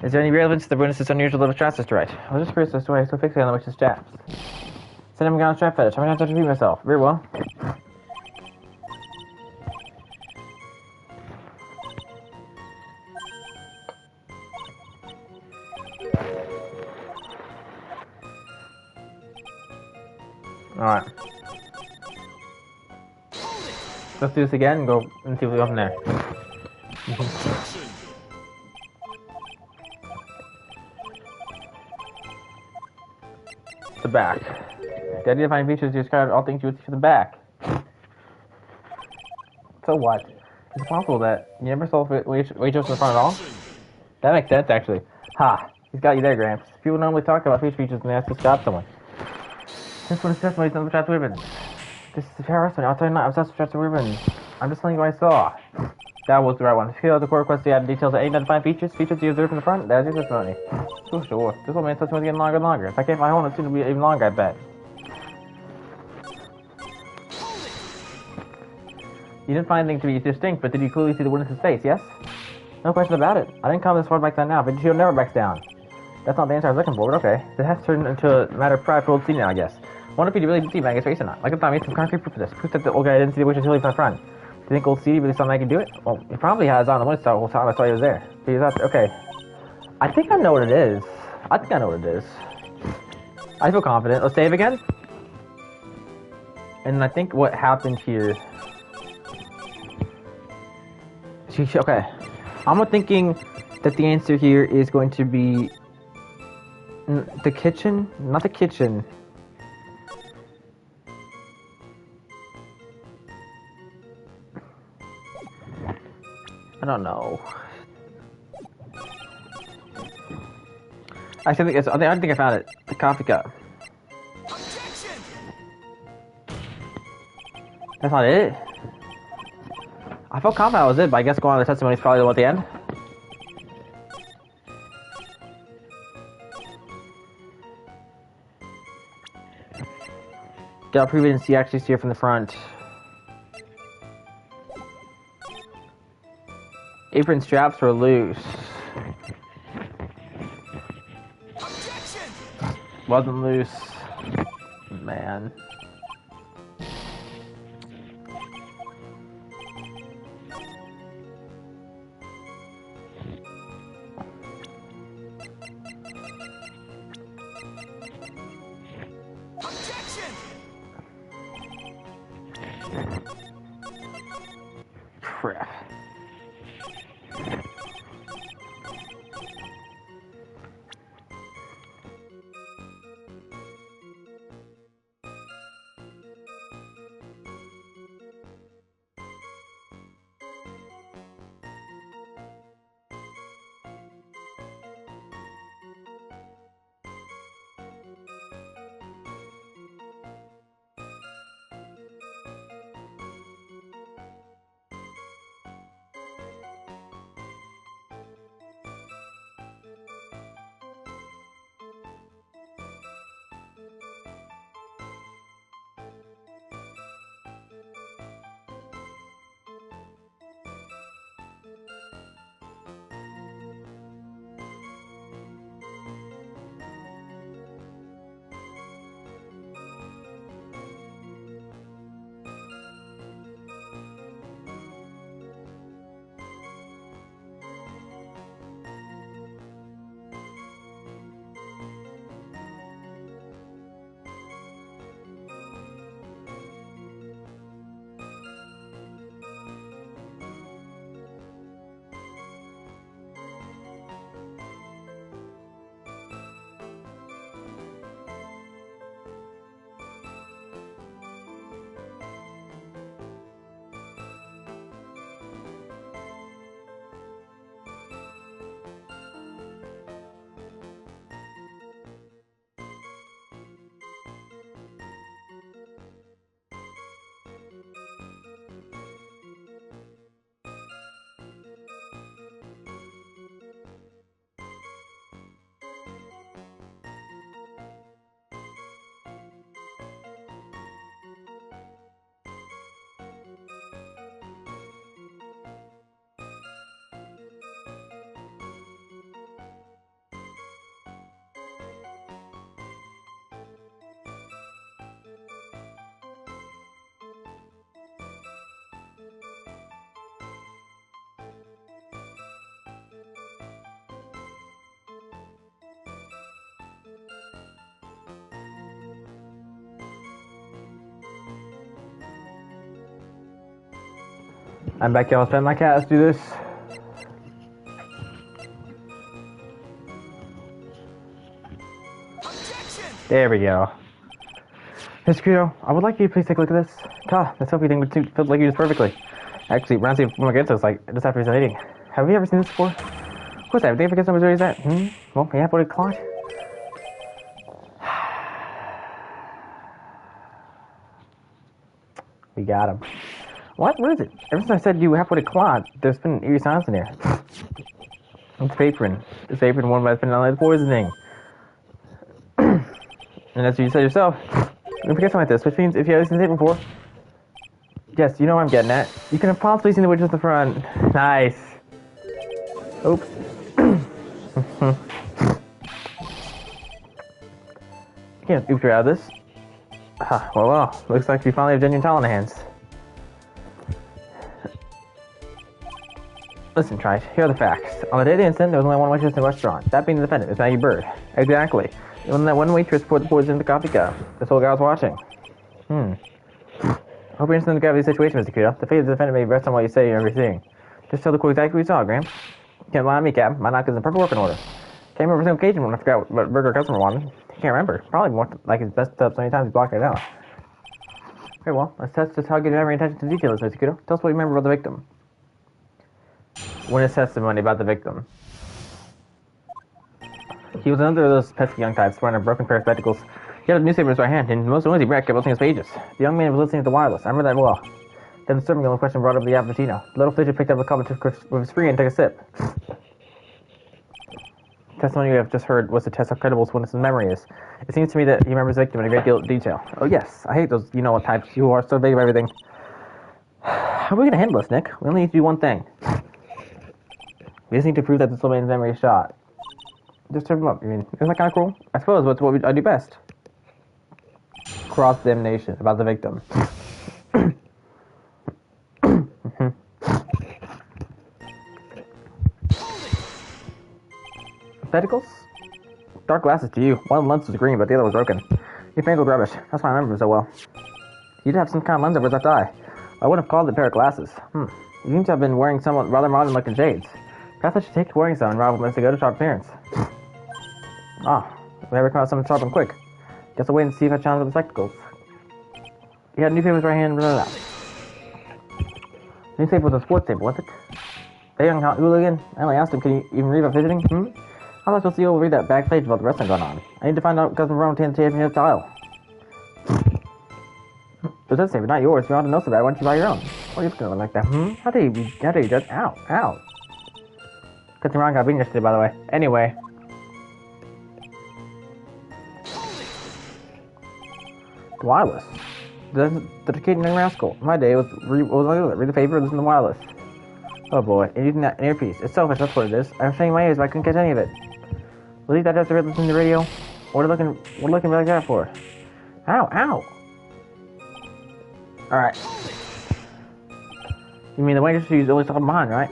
Is there any relevance to the witness's unusual little straps to right? I was just curious as to why he's so fixated on the witch's straps. Said I haven't gotten a strap fetish. I'm gonna have to repeat myself. Very well. Alright. Let's do this again and go and see what we go from there. The back. The identifying features describe all things you would see for the back. So what? It's possible that you never saw Waitrose in the front at all? That makes sense, actually. Ha! He's got you there, Gramps. People normally talk about face features when they ask to stop someone. This one is testimony is nothing but straps of ribbons. This is a fair wrestling. I'll tell you not, I'm obsessed with straps of ribbons. I'm just telling you what I saw. That was the right one. If you the court request to add details that identifying features you observed in the front, that is your testimony. Sure. This old man's testimony is getting longer and longer. If I can't find one, it's soon to be even longer, I bet. You didn't find anything to be distinct, but did you clearly see the witness's face, yes? No question about it. I didn't come this far back then now, but she'll never back down. That's not the answer I was looking for, but okay. This has turned into a matter of pride for old C now, I guess. I wonder if he really did see Maggie's face or not. Like I thought, I made some concrete proof of this. Proof that the old guy didn't see the witch's really from front. Do you think old C really saw Maggie do it? Well, he probably has on the witness the whole time I saw he was there. He was okay. I think I know what it is. I feel confident. Let's save again. And I think what happened here... Okay. I'm thinking that the answer here is going to be... the kitchen? Not the kitchen. I don't know. I think I found it. The coffee cup. Objection! That's not it. I felt confident that was it, but I guess going on the testimony is probably the one at the end. Gotta prove it and see actually see it from the front. Apron straps were loose. Objection! Wasn't loose. Man. Objection! Crap. I'm back here. I'll spend my cat. Let's do this. There we go. Hey, Scruto, I would like you to please take a look at this. God, this selfie thing would feel like you just perfectly. Actually, when I see what my kids looks like, just after he's eating. Have you ever seen this before? Of course I have. Do you ever get somebody where he's at? Well, yeah, what a clot. We got him. What? What is it? Ever since I said you halfway to clot, there's been eerie silence in here. It's Vaprin. It's Vaprin, one by the poisoning. And as you said yourself, don't forget something like this, which means if you haven't seen it before, yes, you know what I'm getting at. You can have possibly seen the witch at the front. Nice. Oops. You can't oops her out of this. Well, looks like we finally have genuine talent in hands. Listen, Trite, here are the facts. On the day of the incident, there was only one waitress in the restaurant. That being the defendant, it's Maggie Bird. Exactly. Even that one waitress poured the poison in the coffee cup. This whole guy was watching. I hope you're interested in the gravity of the situation, Mr. Kudo. The fate of the defendant may rest on what you say and everything. Just tell the court exactly what you saw, Gramps. Can't lie on me, Cap. My knock is in perfect working order. Can't remember a single occasion when I forgot what burger customer wanted. Can't remember. Probably more like his best up so many times he blocked it out. Very well, let's test just how good your memory and attention to detail is, Mr. Kudo. Tell us what you remember about the victim. Witness testimony about the victim. He was another of those pesky young types wearing a broken pair of spectacles. He had a newspaper in his right hand, and most noisy Brett kept opening his pages. The young man was listening to the wireless. I remember that well. Then the serving girl in question brought up the Appuccino. The little fidget picked up a cup with his free and took a sip. The testimony you have just heard was to test how credible this witness's memory is. It seems to me that he remembers the victim in a great deal of detail. Oh yes, I hate those you-know-what types who are so vague of everything. How are we going to handle this, Nick? We only need to do one thing. We just need to prove that this little man's memory is shot. Just turn him up. I mean, isn't that kind of cruel? I suppose that's what I do best. Cross-examination about the victim. Spectacles? Dark glasses to you. One lens was green, but the other was broken. Your fangled rubbish. That's why I remember him so well. You'd have some kind of lens over his left eye. I wouldn't have called it a pair of glasses. You seem to have been wearing somewhat rather modern-looking shades. Perhaps I should take to wearing some and rival Mr. Go to sharp appearance. We never come out something sharp and quick. Guess I'll wait and see if I challenge with the spectacles. He had newspapers right hand, blah, blah, blah. Newspaper was a sports table, was it? That young hooligan? I only asked him, can you even read about fidgeting? How am I supposed to be able to read that back page about the wrestling going on? I need to find out because we're on the championship tile. It does say, but not yours. You ought to know so bad. Why don't you buy your own? What are you looking at like that? How do you just? Ow, ow. Cut the wrong got beaten yesterday, by the way. Anyway. The wireless. The dedicated young rascal. My day was read the paper, listen to the wireless. Oh boy, and using that earpiece. It's selfish, that's what it is. I'm shutting my ears, but I couldn't catch any of it. Will you that after listening to the radio? What are you looking like that for? Ow, ow. Alright. You mean the waitress who's always talking behind, right?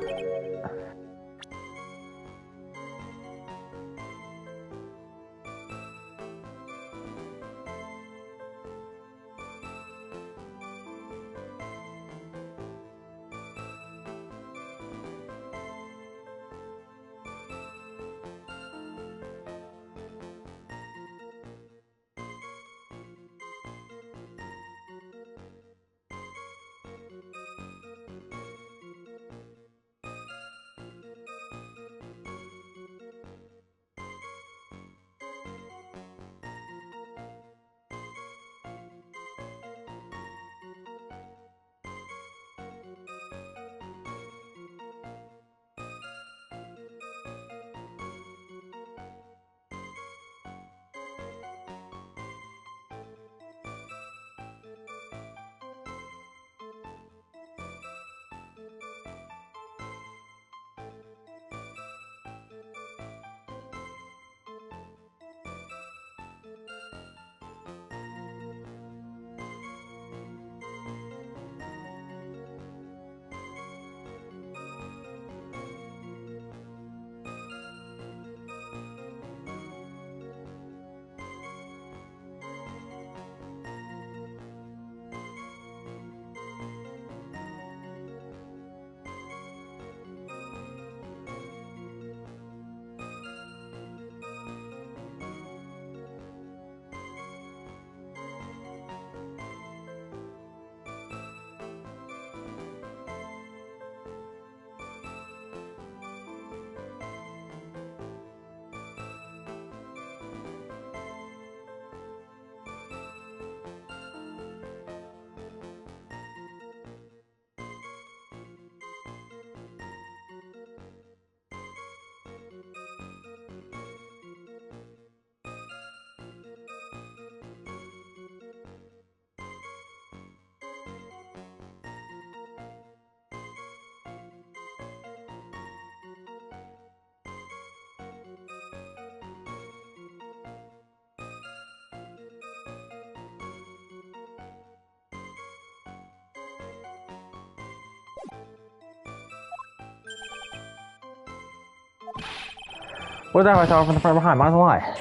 What was that I saw from the front behind? Might as well lie.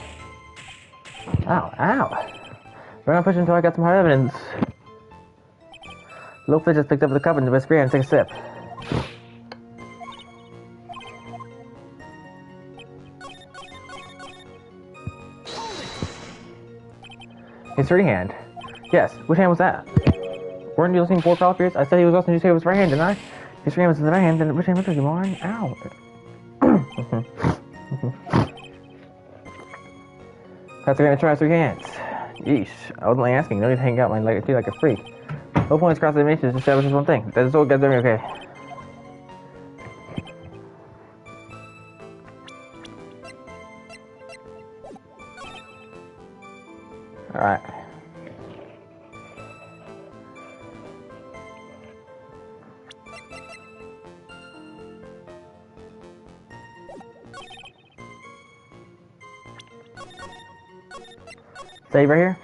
Ow, ow. We're gonna push until I got some hard evidence. Little Fish just picked up the cup and whispered and took a sip. His free hand. Yes, which hand was that? Weren't you listening for Palpiers? I said he was listening to say it was right hand, didn't I? His free hand was in the right hand, then which hand was you, Lauren? Ow. That's gonna try three hands. Yeesh. I wasn't like asking. No need to hang out my leg like a freak. No points cross elimination to establish one thing. That is all good, okay. Alright. Save right here.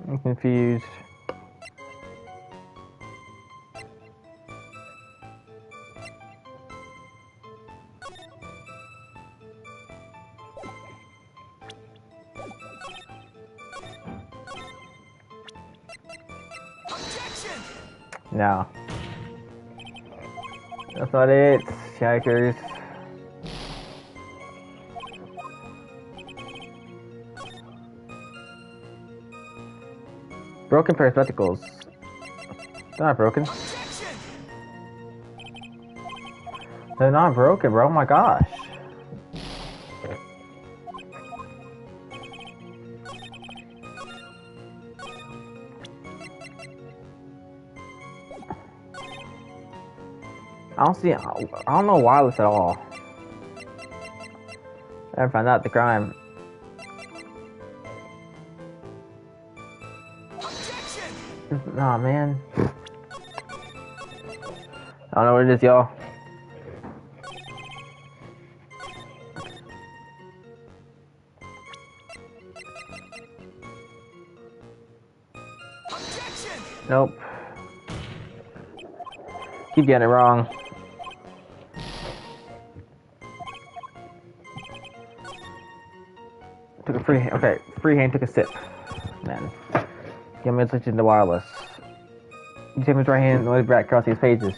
I'm confused. No. That's not it. Shikers. Broken pair of spectacles. They're not broken. They're not broken, bro. Oh my gosh. I don't know wireless at all. I haven't found out the crime. Nah, man. I don't know what it is, y'all. Nope. Keep getting it wrong. Took a free hand. Okay, free hand took a sip. Man. Give me a switch into wireless. You take his right hand and move back across these pages.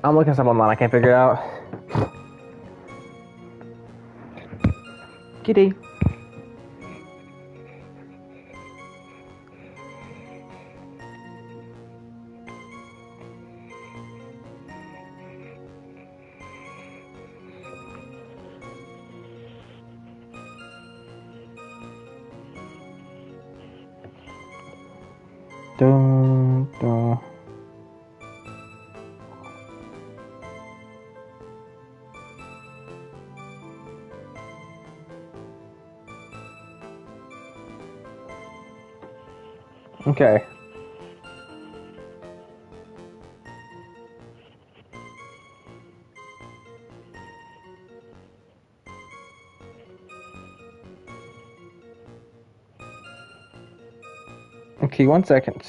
I'm looking at something online I can't figure it out. Kitty. Dun, dun. Okay. Okay, 1 second.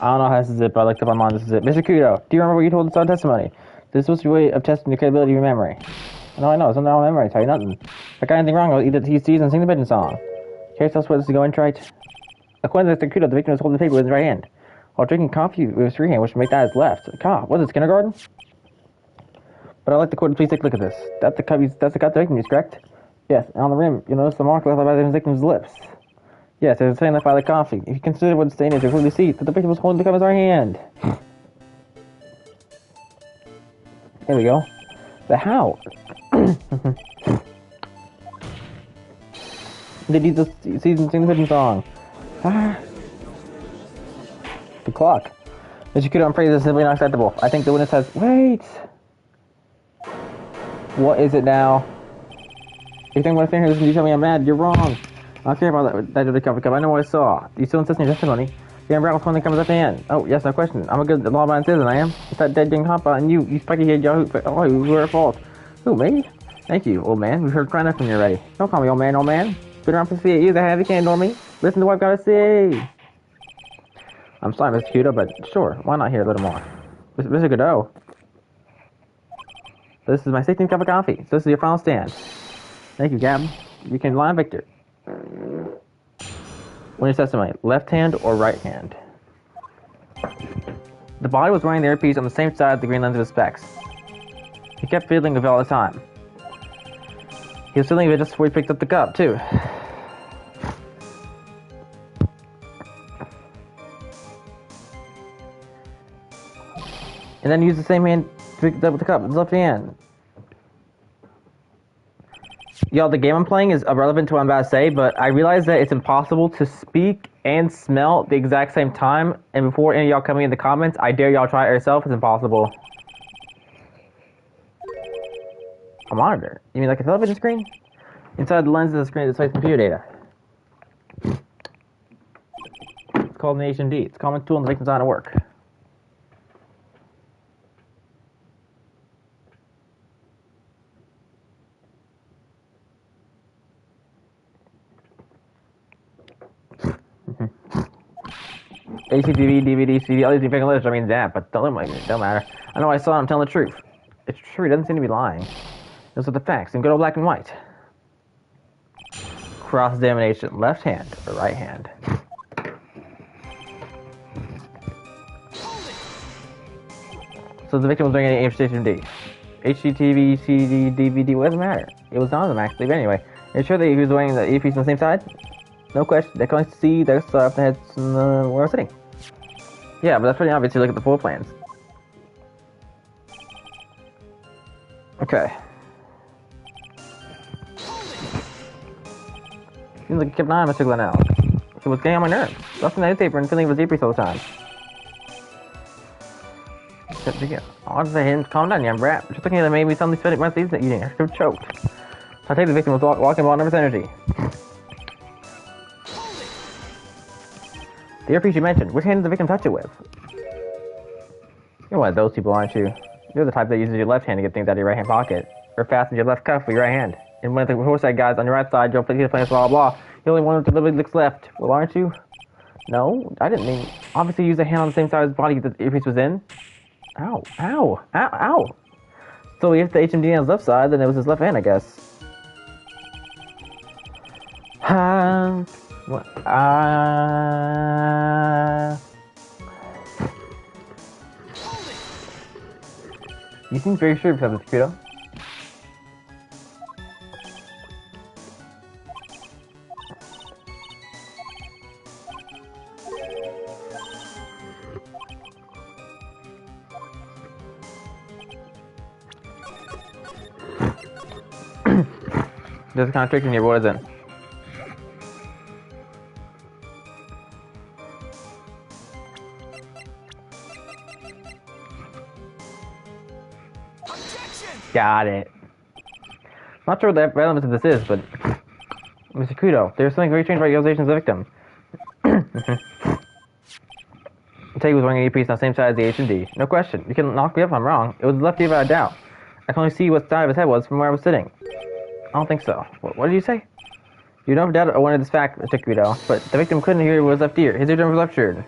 I don't know how this is it, but I looked up online. This is it. Mr. Kudo, do you remember what you told us on testimony? This is supposed to be a way of testing the credibility of your memory. No, I know. It's not my memory. I tell you nothing. If I got anything wrong, I'll either he sees and sing the pigeon song. Care to tell us what this is going right? According to Mr. Kudo, the victim was holding the paper with his right hand, while drinking coffee with his free hand, which would make that his left. God, what is it, kindergarten? But I'd like the court to please take a look at this. That's the cup the victim used, correct? Yes, and on the rim, you'll notice the mark left by the victim's lips. Yes, there's a stain left by the coffee. If you consider what the stain is, you'll clearly see that the victim was holding the cup in her hand. There we go. But how? Did you just sing the victim song? Ah. The clock. Mr. Kudo, I'm afraid this is simply not acceptable. I think the witness has... Wait! What is it now? If you think what I think here, you tell me I'm mad, you're wrong. I don't care about that dirty cover cup. I know what I saw. You still insist on your testimony. You're Brown was one that comes at the end. Oh, yes, no question. I'm a good law-abiding citizen, I am. It's that dead young hopper and you spiky-headed yahoo. Oh, who are at fault? Who, me? Thank you, old man. We've heard crying enough from you already. Don't call me old man, old man. Been around for 58 years, I have. You can't ignore me. Listen to what I've got to say. I'm sorry, Mr. Kudo, but sure, why not hear a little more? Mr. Godot. This is my 16th cup of coffee, so this is your final stand. Thank you, Gab. You can lie on Victor. When you testimony, left hand or right hand? The body was wearing the earpiece on the same side of the green lens of his specs. He kept fiddling with it all the time. He was fiddling with it just before he picked up the cup, too. And then used the same hand to pick up the cup with his left hand. Y'all, the game I'm playing is irrelevant to what I'm about to say, but I realize that it's impossible to speak and smell at the exact same time, and before any of y'all coming in the comments, I dare y'all try it yourself. It's impossible. A monitor? You mean like a television screen? Inside the lens of the screen displays computer data. It's called an HMD. It's a common tool in the victim's line of work. HDTV, DVD, CD, all these different letters. I mean that, but don't matter. I know I saw him telling the truth. It's true. He doesn't seem to be lying. Those are the facts in good old black and white. Cross-examination. Left hand or right hand? So the victim was doing any HDTV, CD, DVD. What doesn't matter? It was on them actually. But anyway, are you sure that he was wearing the earpiece on the same side? No question. They can only see their stuff that heads where I was sitting. Yeah, but that's pretty obvious if you look at the floor plans. Okay. Seems like he kept an eye on Mr. Glenelg. He was getting on my nerves. Lost in the newspaper and filling with earpiece all the time. I'll just say him, calm down, young brat. Just looking at it made me suddenly spit it my teeth at eating. I should have choked. I take the victim was walking about nervous energy. The earpiece you mentioned, which hand did the victim touch it with? You're one of those people, aren't you? You're the type that uses your left hand to get things out of your right hand pocket, or fastens your left cuff with your right hand. And when the horse-eyed guys on your right side drove the plane, blah blah, you only one of the looks left. Well, aren't you? No, I didn't mean. Obviously, use a hand on the same side of his body that the earpiece was in. Ow, ow, ow, ow. So if the HMD on his left side, then it was his left hand, I guess. What? You seem very sure about this, Kudo. This is kind of tricking you, what is it? Got it. Not sure what the relevance of this is, but Mr. Kudo, there's something very strange about your observation of the victim. I tell you, he was wearing an earpiece on the same side as the H&D. No question. You can knock me up if I'm wrong. It was the left ear without a doubt. I can only see what side of his head was from where I was sitting. I don't think so. What did you say? You never doubted or wanted this fact, Mr. Kudo, but the victim couldn't hear with his left ear. His eardrum was left shoulder.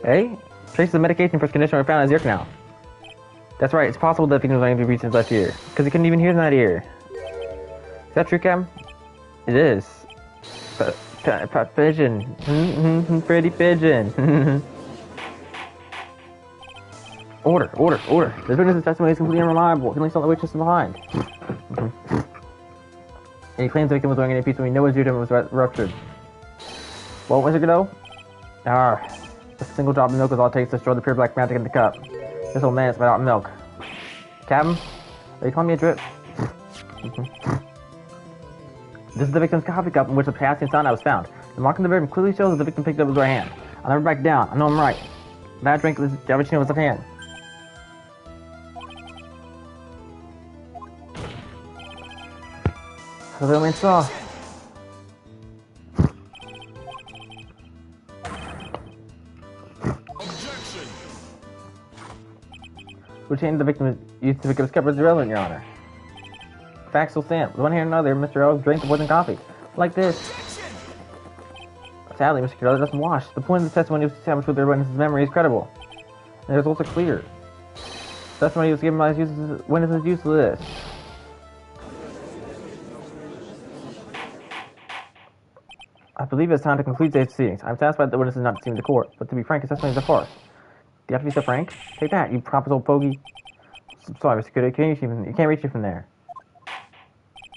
Hey? Traces of medication for his condition were found in his ear canal. That's right, it's possible that the victim was wearing the earpiece in his left ear, because he couldn't even hear in that ear. Is that true, Cam? It is. Pigeon. Pretty pigeon. Order. This witness's testimony is completely unreliable. He can only tell the witness behind. And he claims the victim was wearing an piece when we know his uterus was ruptured. Well, Mr. Godot? A single drop of milk is all it takes to destroy the pure black magic in the cup. This old man is without milk. Captain? Are you calling me a drip? This is the victim's coffee cup in which the potassium cyanide was found. The mark on the brim clearly shows that the victim picked it up with his right hand. I'll never back down. I know I'm right. That drink this cappuccino with his left hand. So the man saw. Which hand the victim used to pick up his cup is irrelevant, Your Honor. Facts will stand. With one hand or another, Mr. O drank the poison coffee. Like this. Sadly, Mr. Carroll doesn't wash. The point of the testimony was established with their witness's memory is credible. And the results are clear. The testimony was given by his witnesses useless. I believe it's time to conclude today's proceedings. I'm satisfied that the witness is not deceiving the court, but to be frank, his testimony is a farce. Do you have to be so frank? Take that, you pompous old pogey. Sorry, Mr. Kudo, you can't reach you from there.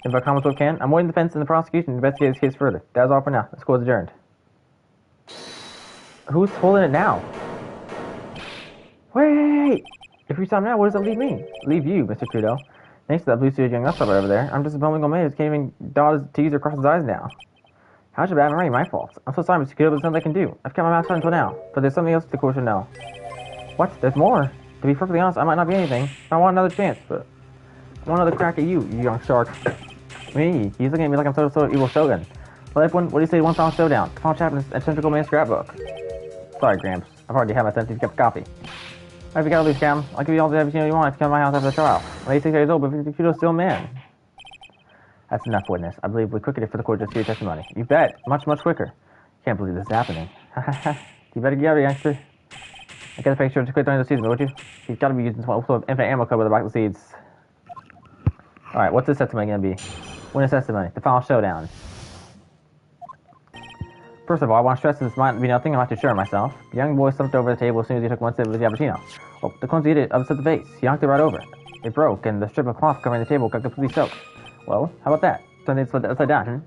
If I comment what can, I'm avoiding the defense and the prosecution to investigate this case further. That is all for now. This court is adjourned. Who's holding it now? Wait! If you stop now, what does that leave me? Leave you, Mr. Kudo. Thanks to that blue-suited young upstart over there, I'm just a bumbling old man who can't even dot his T's or cross his I's now. How should I have my fault? I'm so sorry, Mr. Kudo, but there's nothing I can do. I've kept my mouth shut until now, but there's something else the court should know. What? There's more? To be perfectly honest, I might not be anything. I want another chance, but I want another crack at you, you young shark. Me? He's looking at me like I'm sort of evil shogun. Well, what do you say one final showdown? The final chapter in the Central Man scrapbook. Sorry, Gramps. I've already had my 17th cup of coffee. Alright, you gotta leave, Cam. I'll give you all the everything you want if you come to my house after the trial. I'm 86 years old, but Kudo's still a man. That's enough, witness. I believe we quickened it for the court to see your testimony. You bet. Much quicker. Can't believe this is happening. You better get out of here, youngster. I gotta make sure to quit during the season, would you? You've gotta be using some infinite ammo code with the back of the seeds. Alright, what's this testimony gonna be? Witness testimony. The final showdown. First of all, I want to stress this might be nothing. I'm not too sure of myself. The young boy slumped over the table as soon as he took one sip of his cappuccino. Oh, the clumsy idiot upset the vase. He knocked it right over. It broke, and the strip of cloth covering the table got completely soaked. Well, how about that? Something split upside down,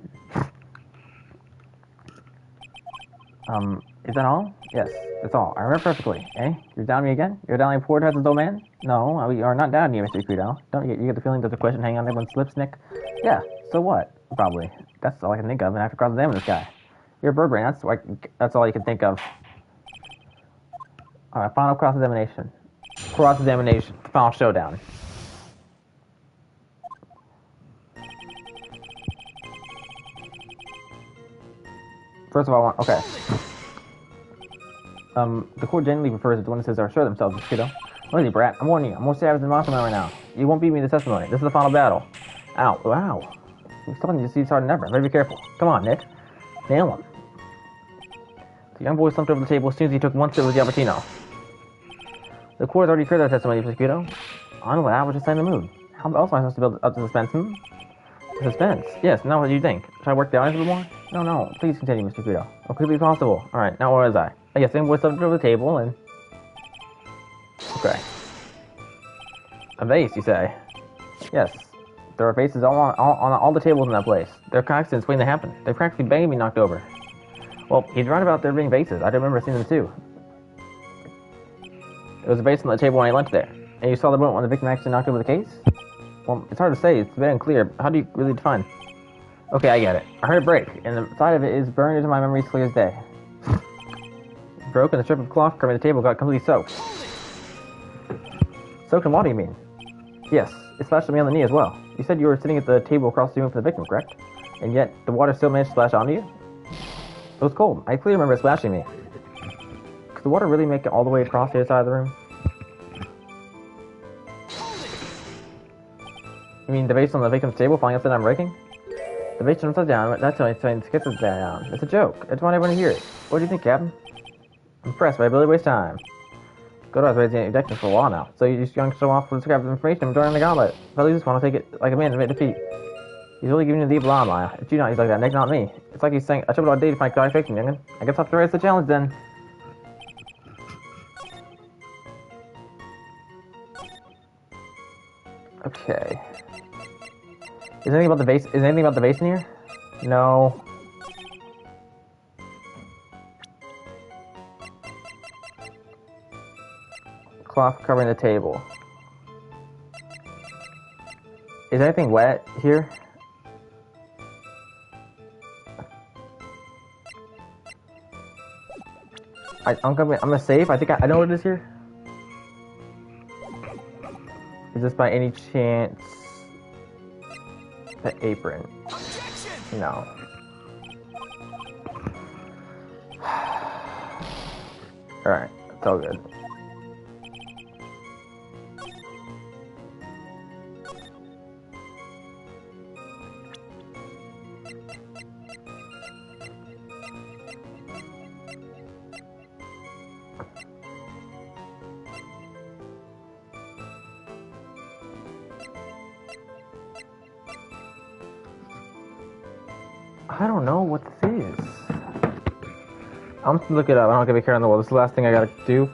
Is that all? Yes, that's all. I remember perfectly, eh? You're down me again? You're down me poor husband's old man? No, we are not down you, Mr. Kudo. Don't you get the feeling that the question hanging on everyone's lips, Nick? Yeah, so what? Probably. That's all I can think of, and I have to cross-examine this guy. You're a bird brain, that's all you can think of. Alright, final cross-examination. Cross-examination. Final showdown. First of all, okay. The court generally prefers that the witnesses are sure themselves, Mr. Kudo. Noisy brat, I'm warning you, I'm more savage than Monster Man right now. You won't beat me in the testimony. This is the final battle. Ow, wow. You're still going to see harder than ever. Better be careful. Come on, Nick. Nail him. The young boy slumped over the table as soon as he took one sip of the cappuccino. The court has already heard that testimony, Mr. Kudo. Honestly, I was just in the mood. How else am I supposed to build up the suspense, Suspense? Yes, now what do you think? Should I work down a little more? No, please continue, Mr. Kudo. As quickly as possible. Alright, now where was I? Oh, yes, the young boy slumped over the table and... Okay. A vase, you say? Yes. There are vases on all the tables in that place. They're constants waiting to happen. They're practically begging to be knocked over. Well, he's right about there being vases. I remember seeing them too. There was a vase on the table when I lunch there. And you saw the moment when the victim actually knocked over the case? Well, it's hard to say. It's very unclear. How do you really define? Okay, I get it. I heard it break, and the side of it is burned into my memory as clear as day. It broke, and the strip of cloth covering the table got completely soaked. Soaked in what do you mean? Yes, it splashed me on the knee as well. You said you were sitting at the table across the room from the victim, correct? And yet, the water still managed to splash onto you? It was cold. I clearly remember it splashing me. Could the water really make it all the way across the other side of the room? You mean the vase on the victim's table falling upside down and breaking? The vase upside down, that's only saying it gets upside down. It's a joke. I just want everyone to hear it. What do you think, Captain? I'm impressed by ability to waste time. Godo has raised the objections for a while now, so you just young show off for the scrap of information and join the gauntlet. But at least want to take it like a man and admit defeat. He's really giving you the evil eye. It's you not, he's like that, Nick, not me. It's like he's saying, I should have date to find clarification, youngin'. I guess I'll have to raise the challenge then. Okay. Is anything about the vase? Is anything about the vase in here? No. Cloth covering the table. Is anything wet here? I'm gonna save. I think I know what it is here. Is this by any chance the apron? No. Alright, it's all good. I don't know what this is. I'm just gonna look it up. I don't give a care in the world. This is the last thing I gotta do.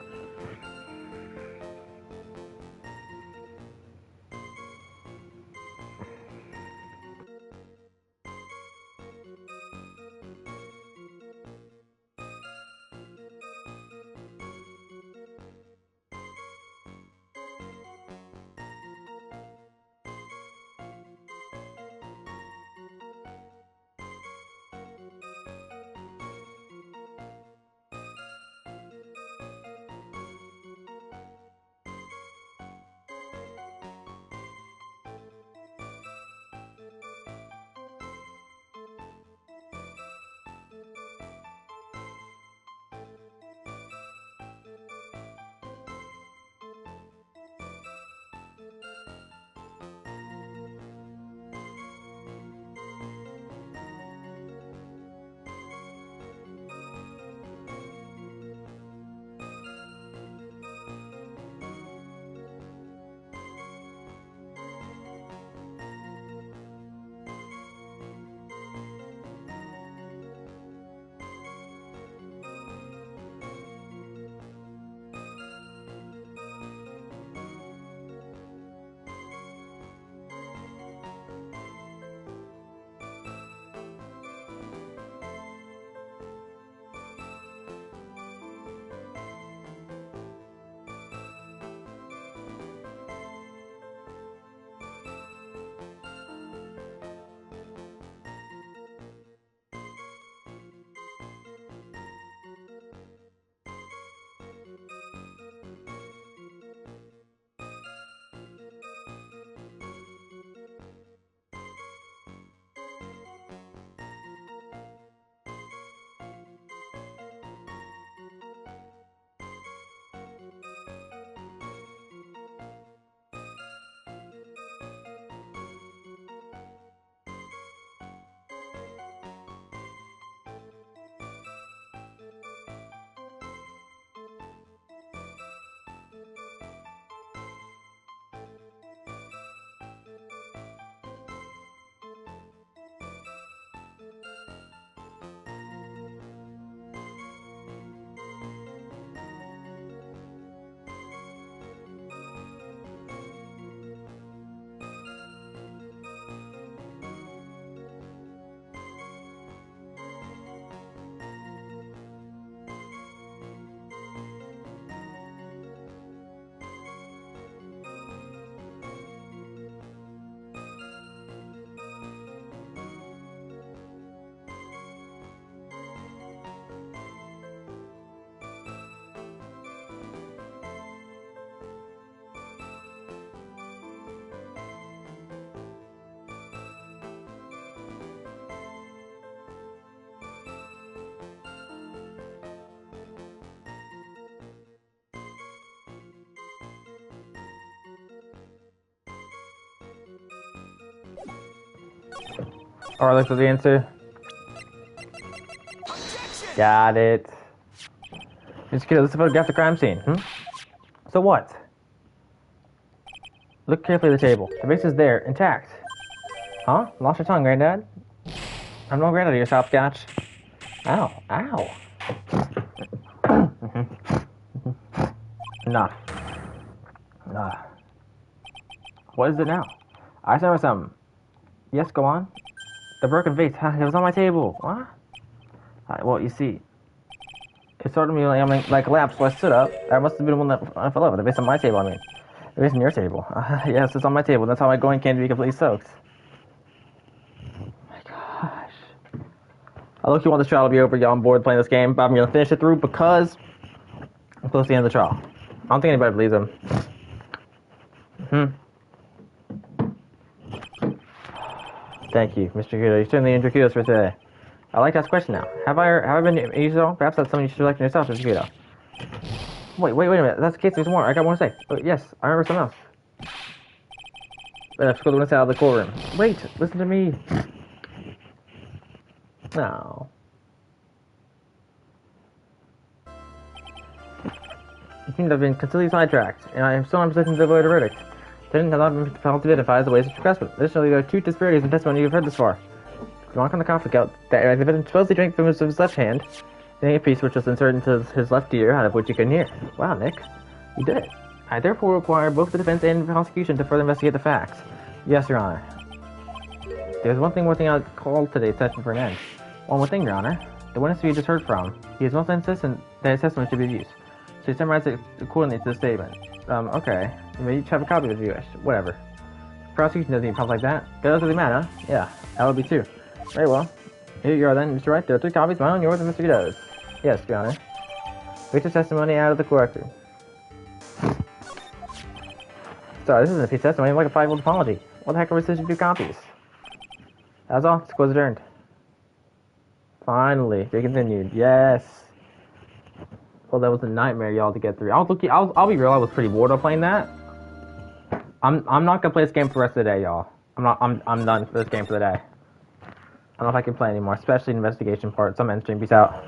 Alright, let's do the answer. Got it. Just kidding, let's photograph the crime scene. So what? Look carefully at the table. The vase is there, intact. Huh? Lost your tongue, Granddad? I'm no granddad, you hopscotch. Ow. Ow. Enough. What is it now? I remember some. Yes, go on. The broken vase. It was on my table. What? Well, you see, it started me like a lap, so I stood up. I must have been the one that fell over. The vase on my table, I mean. The vase on your table. Yes, it's on my table. That's how my going came to be completely soaked. My gosh. I look, you want this trial to be over. Y'all on board playing this game, but I'm going to finish it through because I'm close to the end of the trial. I don't think anybody believes him. Thank you, Mr. Kudo. You're certainly in kudos for today. I like to ask a question now. Have I been useful? Perhaps that's something you should elect yourself, Mr. Kudo. Wait a minute. That's the case. There's more. I got more to say. Oh, yes, I remember something else. Let's go out of the courtroom. Wait, listen to me. No. You seem to have been completely sidetracked, and I am still in position to avoid a verdict. Didn't have not been compelled to identify as the ways of progressment. Additionally, there are two disparities in testimony you've heard this far. If you want on the conflict out, that the defendant supposedly drank from his left hand, then a piece which was inserted into his left ear, out of which you couldn't hear. Wow, Nick. You did it. I therefore require both the defense and the prosecution to further investigate the facts. Yes, Your Honor. There's one more thing I'll call today's session for an end. One more thing, Your Honor. The witness we just heard from, he is most insistent that his testimony should be used. So he summarized it accordingly to the statement. Okay. You may each have a copy if you wish. Whatever. Prosecution doesn't even pop like that. That doesn't matter, huh? Yeah, that would be too. Very well. Here you are then, Mr. Wright. There are 3 copies, mine and yours, and Mr. Kudo's. Yes, Your Honor. Read your testimony out of the court record. Sorry, this isn't a piece of testimony. It's like a 5-year-old apology. What the heck are we supposed to do copies? That's all. This was adjourned. Finally, they continued. Yes. Well, that was a nightmare, y'all, to get through. I'll be real. I was pretty bored of playing that. I'm not gonna play this game for the rest of the day, y'all. I'm done for this game for the day. I don't know if I can play anymore, especially the investigation part. So I'm ending stream. Peace out.